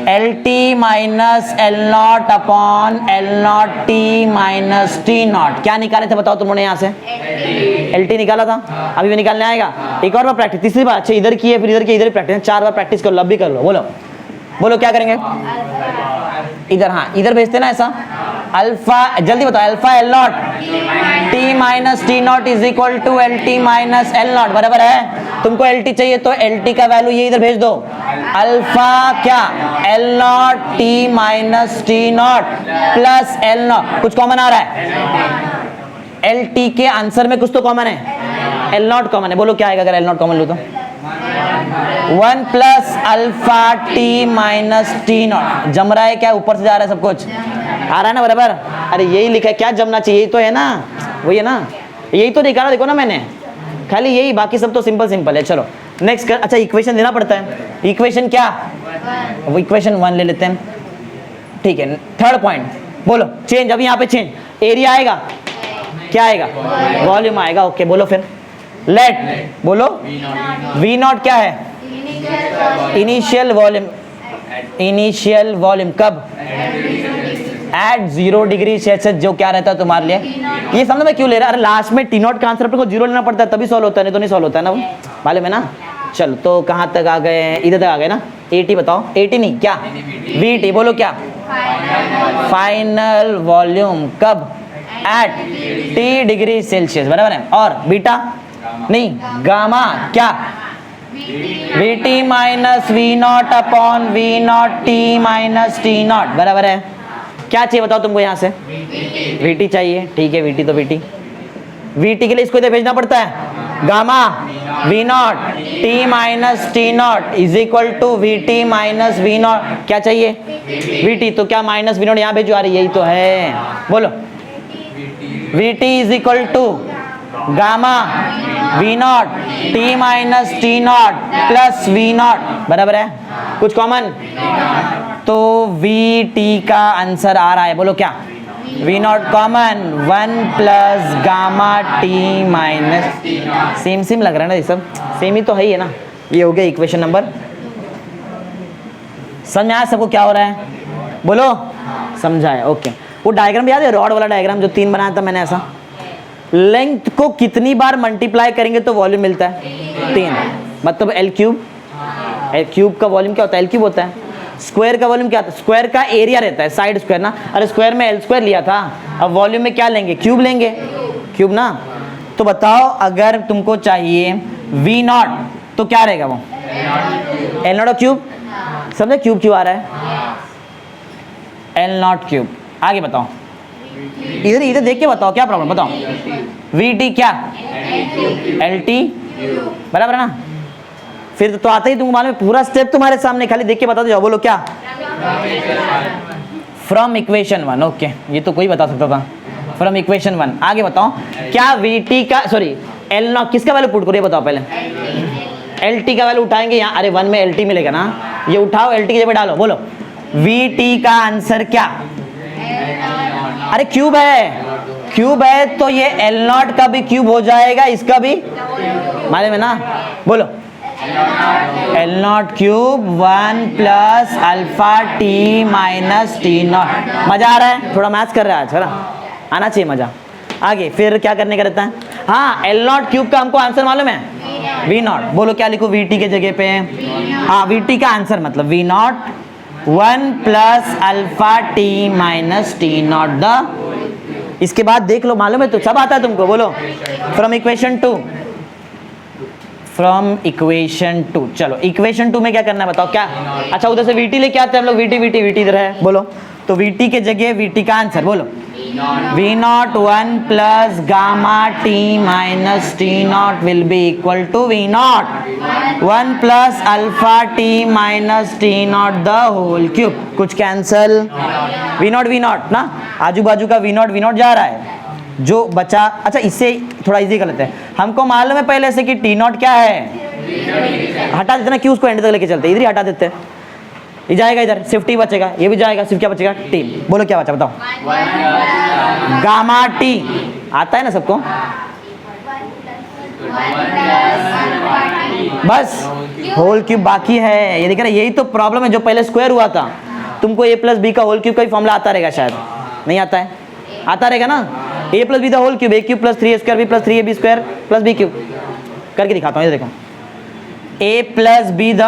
L t minus L not upon L not T minus T not. क्या निकाले थे बताओ तुम लोगों ने यहाँ से? एल टी निकाला था, अभी भी निकालने आएगा। एक और बार प्रैक्टिस, तीसरी बार। अच्छा इधर की है, फिर इधर की, इधर प्रैक्टिस, 4 बार प्रैक्टिस कर लो, अब भी कर लो। बोलो बोलो क्या करेंगे इधर? हाँ इधर भेजते ना ऐसा। अल्फा, जल्दी बताओ, alpha L not T minus T naught is equal to L t minus L naught, बराबर है। तुमको एल टी चाहिए तो एल टी का वैल्यू ये इधर भेज दो। अल्फा क्या? L not T minus T naught plus L not, कुछ कॉमन आ रहा है? एल टी के आंसर में कुछ तो कॉमन है, एल नॉट कॉमन है। बोलो क्या आएगा अगर एल नॉट कॉमन लो तो? 1 plus alpha T minus T not. जम रहा है क्या? ऊपर से जा रहा है सब कुछ, आ रहा है ना बराबर? अरे यही लिखा है, क्या जमना चाहिए? यही तो है ना, वही है ना, यही तो निकाला देखो ना मैंने, खाली यही, बाकी सब तो सिंपल सिंपल है। चलो नेक्स्ट कर। अच्छा इक्वेशन देना पड़ता है, इक्वेशन क्या? वो इक्वेशन 1 ले लेते हैं, ठीक है। थर्ड पॉइंट बोलो, चेंज। अभी यहाँ पे चेंज, एरिया आएगा, क्या आएगा? वॉल्यूम आएगा। ओके बोलो फिर, लेट, बोलो वी नॉट क्या है? इनिशियल वॉल्यूम, इनिशियल वॉल्यूम कब? At 0 degree Celsius. जो क्या रहता है तुम्हारे लिए, ये समझ में क्यों ले रहा है? अरे लास्ट में टी नॉट का आंसर अपने को 0 लेना पड़ता है, तभी सॉल्व होता है, नहीं तो नहीं सॉल्व होता है ना, वो मालूम है ना। चलो तो कहाँ तक आ गए? इधर तक आ गए ना। 80 बताओ, 80 नहीं क्या? VT, बोलो क्या? फाइनल वॉल्यूम कब? एट T डिग्री सेल्सियस, बराबर है। और बीटा नहीं, गामा क्या? VT minus V naught upon V naught T minus T naught, बराबर है। क्या चाहिए बताओ तुमको यहाँ से? VT चाहिए, ठीक है। VT तो VT के लिए इसको इधर भेजना पड़ता है, gamma V naught T minus T naught is equal to VT minus V naught. क्या चाहिए? VT, तो क्या माइनस वी नॉट यहाँ भेजो? आ रही, यही तो है। बोलो VT is equal to gamma V naught T minus T naught plus V naught, बराबर है। कुछ कॉमन? तो VT का आंसर आ रहा है, बोलो क्या? V naught common, 1 plus gamma t minus, same same लग रहा है ना ये सब, सेम ही तो है ही है ना। ये हो गया इक्वेशन नंबर। समझ में आया सबको क्या हो रहा है? बोलो समझाया, ओके। वो डायग्राम याद है, रॉड वाला डायग्राम जो 3 बनाया था मैंने, ऐसा लेंथ को कितनी बार मल्टीप्लाई करेंगे तो वॉल्यूम मिलता है? 3। मतलब एल क्यूब, एल क्यूब का वॉल्यूम क्या होता है? एल क्यूब होता है। स्क्वायर का वॉल्यूम क्या होता है? स्क्वायर का एरिया रहता है, साइड स्क्वायर ना। अरे स्क्वायर में एल स्क्वायर लिया था, अब वॉल्यूम में क्या लेंगे? क्यूब लेंगे, क्यूब ना। तो बताओ अगर तुमको चाहिए वी नॉट तो क्या रहेगा वो? L not cube. समझे क्यूब क्यों आ रहा है? L not cube. आगे बताओ, इधर इधर देख के बताओ क्या प्रॉब्लम, बताओ। VT क्या? LT, बराबर है ना। फिर तो आता ही तुमको मालूम है, पूरा स्टेप तुम्हारे सामने, खाली देख के बता दो। बोलो क्या? From equation 1। ओके, ये तो कोई बता सकता था, फ्रॉम इक्वेशन 1। आगे बताओ क्या VT का, सॉरी एल नॉट किसका वैल्यू पुट करो, ये बताओ पहले। LT का वैल्यू उठाएंगे यहाँ, अरे 1 में LT मिलेगा ना, ये उठाओ LT की जगह डालो। बोलो VT का आंसर क्या? अरे क्यूब है, क्यूब है तो ये एल नॉट का भी क्यूब हो जाएगा, इसका भी, मालूम है ना। बोलो L not cube 1 plus alpha T minus T not. मजा आ रहा है? थोड़ा मैथ्स कर रहा है आज, है ना, आना चाहिए मजा। आगे फिर क्या करने का रहता है? हाँ, एल नॉट क्यूब का हमको आंसर मालूम है, वी नॉट। बोलो क्या लिखो VT के जगह पे? हाँ, VT का आंसर मतलब V naught 1 plus alpha T minus T naught the. इसके बाद देख लो, मालूम है तो सब आता है तुमको। बोलो फ्रॉम इक्वेशन 2, फ्रॉम इक्वेशन 2। चलो इक्वेशन 2 में क्या करना है बताओ क्या? अच्छा उधर से VT लेके आते हैं हम लोग, VT इधर है। बोलो तो VT के जगह VT का आंसर बोलो, V naught 1 plus gamma t minus T naught will be equal to V naught 1 plus alpha T minus T naught the whole cube. कुछ कैंसल, वी नॉट ना, आजू बाजू का वी नॉट जा रहा है, जो बचा। अच्छा इससे थोड़ा इजी कर लेते हैं, हमको मालूम है पहले से कि टी नॉट क्या है, हटा देते ना, क्यों उसको एंड तक लेके चलते, इधर ही हटा देते हैं, ये जाएगा इधर, सिर्फ टी बचेगा, ये भी जाएगा, सिर्फ क्या बचेगा? टी। बोलो क्या बचा बताओ? गामा टी आता है ना सबको? बस होल क्यूब बाकी है। ये देख रहे, यही तो प्रॉब्लम है। जो पहले स्क्वायर हुआ था, तुमको a प्लस बी का होल क्यूब का ही फॉर्मूला आता रहेगा, शायद नहीं आता है, आता रहेगा ना। a plus b the whole cube, a cube plus 3a² b plus 3ab square plus b cube. करके दिखाता हूँ, ये देखो a प्लस बी द,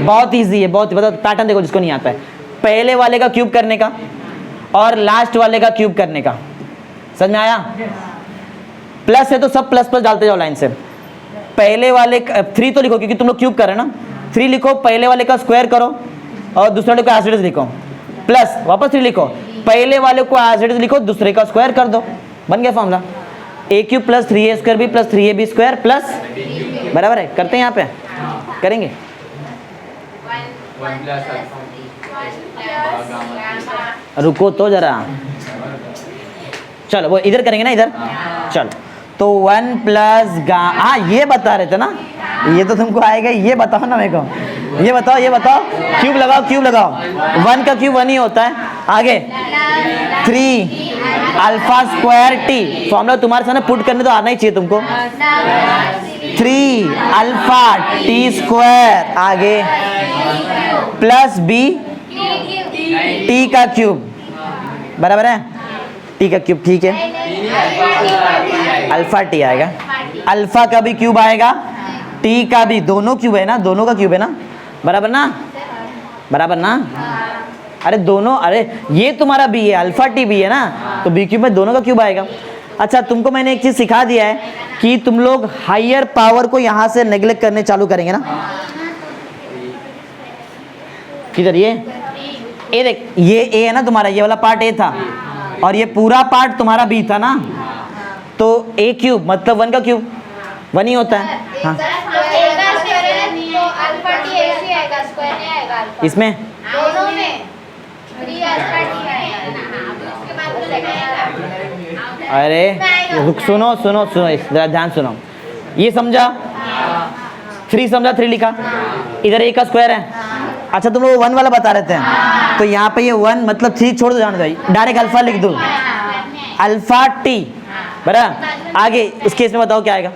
बहुत ईजी है, बहुत। बताओ पैटर्न देखो जिसको नहीं आता है, पहले वाले का क्यूब करने का और लास्ट वाले का क्यूब करने का। समझ में आया? प्लस है तो सब प्लस प्लस डालते जाओ लाइन से। पहले वाले 3 तो लिखो क्योंकि तुम लोग क्यूब कर रहे हो ना, 3 लिखो, पहले वाले का स्क्वायर करो और दूसरे वाले को एज इट इज लिखो, प्लस वापस 3 लिखो, पहले वाले को एज इट इज लिखो, दूसरे का स्क्वायर कर दो, बन गया formula. a cube plus 3a² b plus 3ab square plus, बराबर है। करते हैं यहाँ पे, करेंगे। रुको तो जरा, चलो वो इधर करेंगे ना, इधर चलो। तो 1 प्लस हाँ ये बता रहे थे ना, ये तो तुमको आएगा। ये बताओ ना मेरे को, ये बताओ, ये बताओ। क्यूब लगाओ, क्यूब लगाओ। 1 का क्यूब 1 ही होता है। आगे 3 अल्फा स्क्वायर टी, फॉर्मूला तुम्हारे सामने पुट करने तो आना ही चाहिए तुमको। 3 अल्फा टी स्क्वायर, आगे प्लस बी टी का क्यूब, बराबर है। टी का क्यूब, ठीक है। अल्फा टी आएगा, अल्फा का भी क्यूब आएगा, टी का भी, दोनों क्यूब है ना, दोनों का क्यूब है ना, बराबर ना, बराबर ना। अरे दोनों, अरे ये तुम्हारा बी है, अल्फा टी भी है ना, तो बी क्यूब में दोनों का क्यूब आएगा। अच्छा, तुमको मैंने एक चीज सिखा दिया है कि तुम लोग हायर पावर को यहां से नेग्लेक्ट करने चालू करेंगे ना। किधर ये देख, ये ए है ना तुम्हारा, ये वाला पार्ट ए था और ये पूरा पार्ट तुम्हारा बी था ना, तो a क्यूब मतलब 1 का क्यूब 1 ही होता है। हाँ इसमें दोनों में अरे सुनो सुनो सुनो, जरा ध्यान सुनो। ये समझा, 3 समझा, 3 लिखा, इधर a का स्क्वायर है। अच्छा तुम लोग 1 वाला बता रहे थे, तो यहाँ पे ये 1 मतलब 3 छोड़ दो, जाने दो, डायरेक्ट अल्फा लिख दो, अल्फा टी, बराबर। आगे इस केस में बताओ क्या आएगा।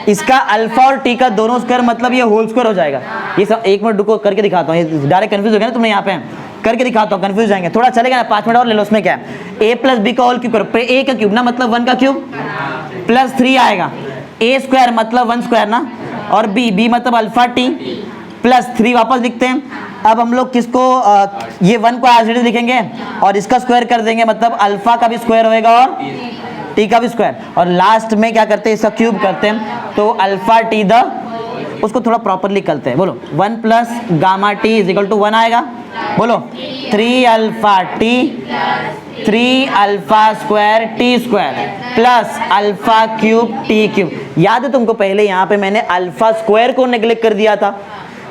इसका अल्फा और टी का दोनों स्क्वायर मतलब ये होल स्क्वायर हो जाएगा। ये सब 1 मिनट रुको, करके दिखाता हूँ। ये डायरेक्ट कंफ्यूज हो गया ना तुमने, यहाँ पे करके दिखाता हूँ, कंफ्यूज जाएंगे थोड़ा, चलेगा ना। 5 मिनट और ले लो। उसमें क्या है, a प्लस बी का होल क्यूब करो, a का क्यूब ना मतलब 1 का क्यूब प्लस 3 आएगा, a स्क्वायर मतलब 1 स्क्वायर ना, और b मतलब अल्फा टी प्लस 3 वापस लिखते हैं। अब हम लोग किसको ये 1 को एज इट इज लिखेंगे और इसका स्क्वायर कर देंगे, मतलब अल्फा का भी स्क्वायर होएगा और टी का भी स्क्वायर, और लास्ट में क्या करते हैं, इसका क्यूब करते हैं, तो अल्फा टी द, उसको थोड़ा प्रॉपरली करते हैं। बोलो 1 plus gamma t is equal to 1 आएगा। बोलो 3 alpha t 3 alpha square t square plus alpha cube t cube. याद है तुमको, पहले यहाँ पे मैंने अल्फा स्क्वायर को नेग्लेक्ट कर दिया था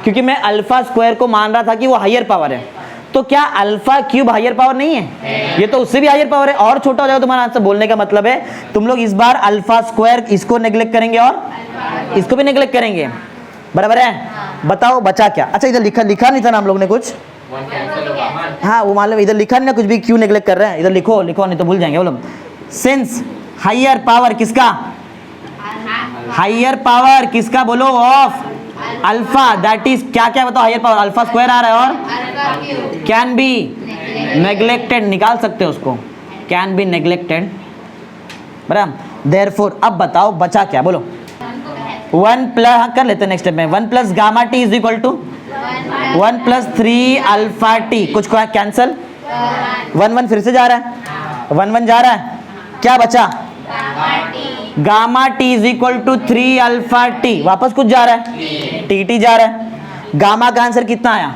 क्योंकि मैं अल्फा स्क्वायर को मान रहा था कि वो हायर पावर है। तो क्या अल्फा क्यूब हायर पावर नहीं है? ये तो उससे भी हायर पावर है, और छोटा हो जाएगा तुम्हारा आंसर। बोलने का मतलब है तुम लोग इस बार अल्फा स्क्वायर इसको नेग्लेक्ट करेंगे और इसको भी नेग्लेक्ट करेंगे, बराबर है। बताओ बचा क्या? अच्छा इधर लिखा नहीं था ना हम लोग ने कुछ, हाँ वो मालूम, इधर लिखा नहीं ना कुछ भी, क्यों नेग्लेक्ट कर रहे हैं, इधर लिखो नहीं तो भूल जाएंगे। बोलो सिंस हायर पावर किसका, हायर पावर किसका, बोलो ऑफ अल्फा, दैट इज क्या क्या बताओ, हायर पावर अल्फा स्क्वायर आ रहा है और कैन बी नेग्लेक्टेड, निकाल सकते हो उसको, कैन बी नेग्लेक्टेड, बराबर। देयरफॉर अब बताओ बचा क्या, बोलो 1 प्लस, कर लेते हैं नेक्स्ट स्टेप में, 1 plus gamma t is equal to 1 plus 3 alpha t, कुछ को कैंसल, 1 फिर से जा रहा है, 1 जा रहा है, क्या बचा, gamma t is equal to 3 alpha t, वापस कुछ जा रहा है, टी जा रहा है, गामा का आंसर कितना आया,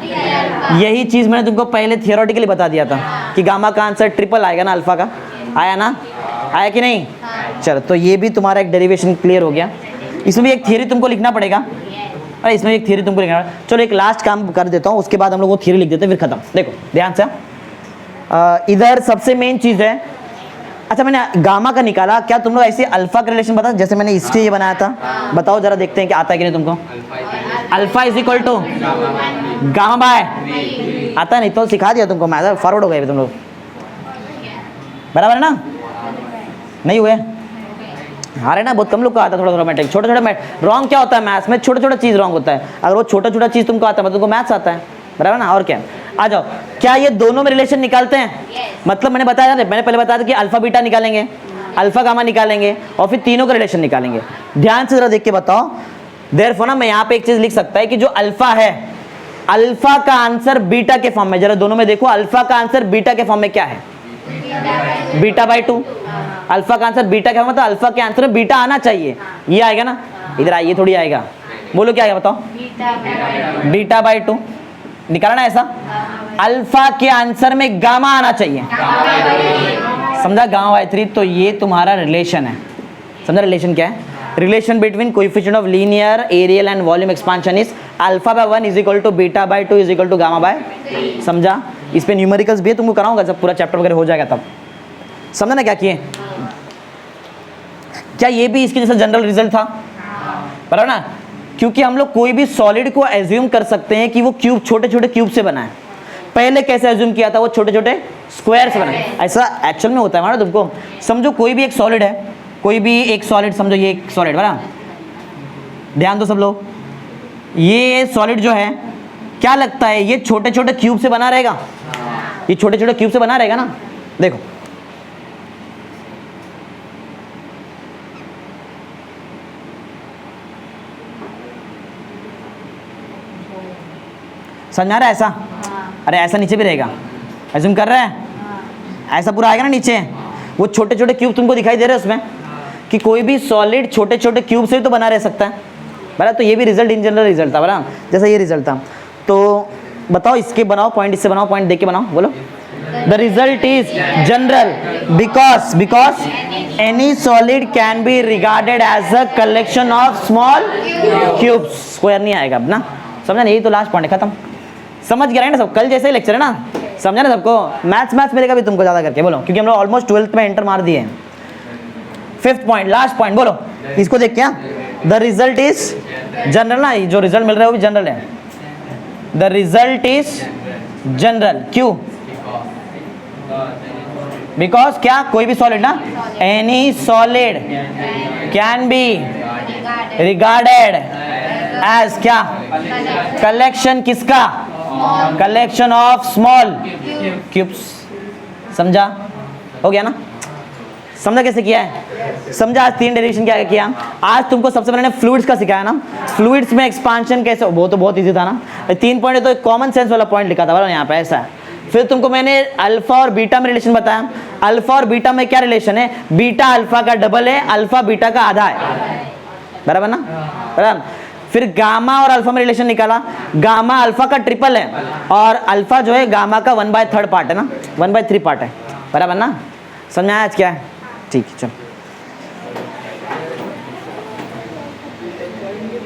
यही चीज मैंने तुमको पहले थियोरेटिकली बता दिया था कि गामा का आंसर ट्रिपल आएगा ना, अल्फा का आया ना, आया कि नहीं। चलो तो ये भी तुम्हारा एक डेरिवेशन क्लियर हो गया। इसमें भी एक थियरी तुमको लिखना पड़ेगा, और इसमें एक थियरी तुमको लिखना पड़ेगा। चलो एक लास्ट काम कर देता हूँ, उसके बाद हम लोग वो थियरी लिख देते हैं, फिर खत्म। देखो ध्यान से, इधर सबसे मेन चीज है, अच्छा मैंने गामा का निकाला, क्या तुम लोग ऐसे अल्फा का रिलेशन बता, जैसे मैंने इसके ये बनाया था, बताओ जरा, देखते हैं कि आता है कि नहीं तुमको। Alpha is equal to gamma by, आता नहीं तो सिखा दिया तुमको, मैं फॉरवर्ड हो गए तुम लोग, बराबर है ना, नहीं हुए। आ रहे ना, बहुत कम लोग को आता है थोड़ा थोड़ा मैट्रिक, छोटा छोटा रॉन्ग क्या होता है मैथ्स में, छोटा छोटा चीज़ रॉन्ग होता है। अगर वो छोटा छोटा चीज़ तुमको आता है मतलब तुमको मैथ्स आता है, बराबर ना। और क्या, आ जाओ, क्या ये दोनों में रिलेशन निकालते हैं? मतलब मैंने बताया था, मैंने पहले बताया था कि अल्फा बीटा निकालेंगे, अल्फा गामा निकालेंगे और फिर तीनों का रिलेशन निकालेंगे। ध्यान से जरा देख के बताओ। देयरफॉर ना मैं यहाँ पे एक चीज लिख सकता है कि जो अल्फा है, अल्फा का आंसर बीटा के फॉर्म में, जरा दोनों में देखो, अल्फा का आंसर बीटा के फॉर्म में क्या है? Beta by 2। अल्फा का आंसर बीटा के फॉर्म में, तो अल्फा के आंसर में बीटा आना चाहिए, ये आएगा ना। इधर आइए, थोड़ी आएगा, बोलो क्या आएगा बताओ? बीटा बाई 2 निकालना है ऐसा। अल्फा के आंसर में गामा आना चाहिए, समझा, गामा बाई 3। तो ये तुम्हारा रिलेशन है, समझा रिलेशन क्या है? Relation between coefficient of linear areal and volume expansion is alpha by 1 is equal to beta by 2 is equal to gamma by 3। समझा? इस पे न्यूमेरिकल्स भी है, तुमको कराऊंगा जब पूरा चैप्टर वगैरह हो जाएगा तब। समझा ना क्या किए? क्या ये भी इसके जैसा जनरल रिजल्ट था? बराबर ना, क्योंकि हम लोग कोई भी सॉलिड को एज्यूम कर सकते हैं कि वो क्यूब, छोटे छोटे क्यूब से बना है। पहले कैसे एज्यूम किया था? वो छोटे छोटे स्क्वायर से बना है। ऐसा एक्चुअल में होता है हमारा। तुमको समझो, कोई भी एक सॉलिड है, कोई भी एक सॉलिड समझो, ये एक सॉलिड, बराबर, ध्यान दो सब लोग, ये सॉलिड जो है क्या लगता है? ये छोटे छोटे क्यूब से बना रहेगा, ये छोटे छोटे क्यूब से बना रहेगा ना। देखो समझ आ रहा है ऐसा? अरे ऐसा नीचे भी रहेगा, एज्यूम कर रहे हैं, ऐसा पूरा आएगा ना नीचे। वो छोटे छोटे क्यूब तुमको दिखाई दे रहे हैं उसमें, कि कोई भी सॉलिड छोटे छोटे क्यूब से तो बना रह सकता है, बराबर। तो ये भी रिजल्ट इन जनरल रिजल्ट था, बराबर, जैसा ये रिजल्ट था। तो बताओ, इसके बनाओ पॉइंट, इससे बनाओ पॉइंट, देख के बनाओ, बोलो। The result is general because any solid can be regarded as a collection of small cubes. Square नहीं आएगा अब ना, समझा ना? यही तो लास्ट पॉइंट है, खत्म। समझ गए ना सब? कल जैसे ही लेक्चर है ना, समझा ना सबको? मैथ्स मिलेगा भी तुमको ज़्यादा करके, बोलो, क्योंकि हम लोग ऑलमोस्ट 12th में एंटर मार दिए हैं। 5th पॉइंट, लास्ट पॉइंट, बोलो, इसको देख क्या? द रिजल्ट इज जनरल ना, जो रिजल्ट मिल रहा है वो भी जनरल है। द रिजल्ट इज जनरल, क्यों? बिकॉज क्या? कोई भी सॉलिड ना, any solid can be regarded as क्या? कलेक्शन किसका? Collection of small cubes. समझा? हो गया ना? समझा कैसे किया है? समझा? आज 3 डेरिवेशन क्या किया? आज तुमको सबसे पहले फ्लूइड्स का सिखाया ना, फ्लूइड्स में एक्सपांशन कैसे, वो तो बहुत इजी था ना। 3 पॉइंट तो एक कॉमन सेंस वाला पॉइंट लिखा था, बराबर, यहाँ पे ऐसा। फिर तुमको मैंने अल्फा और बीटा में रिलेशन बताया। अल्फा और बीटा में क्या रिलेशन है? बीटा अल्फा का डबल है, अल्फा बीटा का आधा है, बराबर ना, बराबर। फिर गामा और अल्फा में रिलेशन निकाला, गामा अल्फा का ट्रिपल है और अल्फा जो है गामा का 1/3 पार्ट है ना, 1/3 पार्ट है, बराबर ना। समझ में आया आज क्या है? ठीक है, चलो।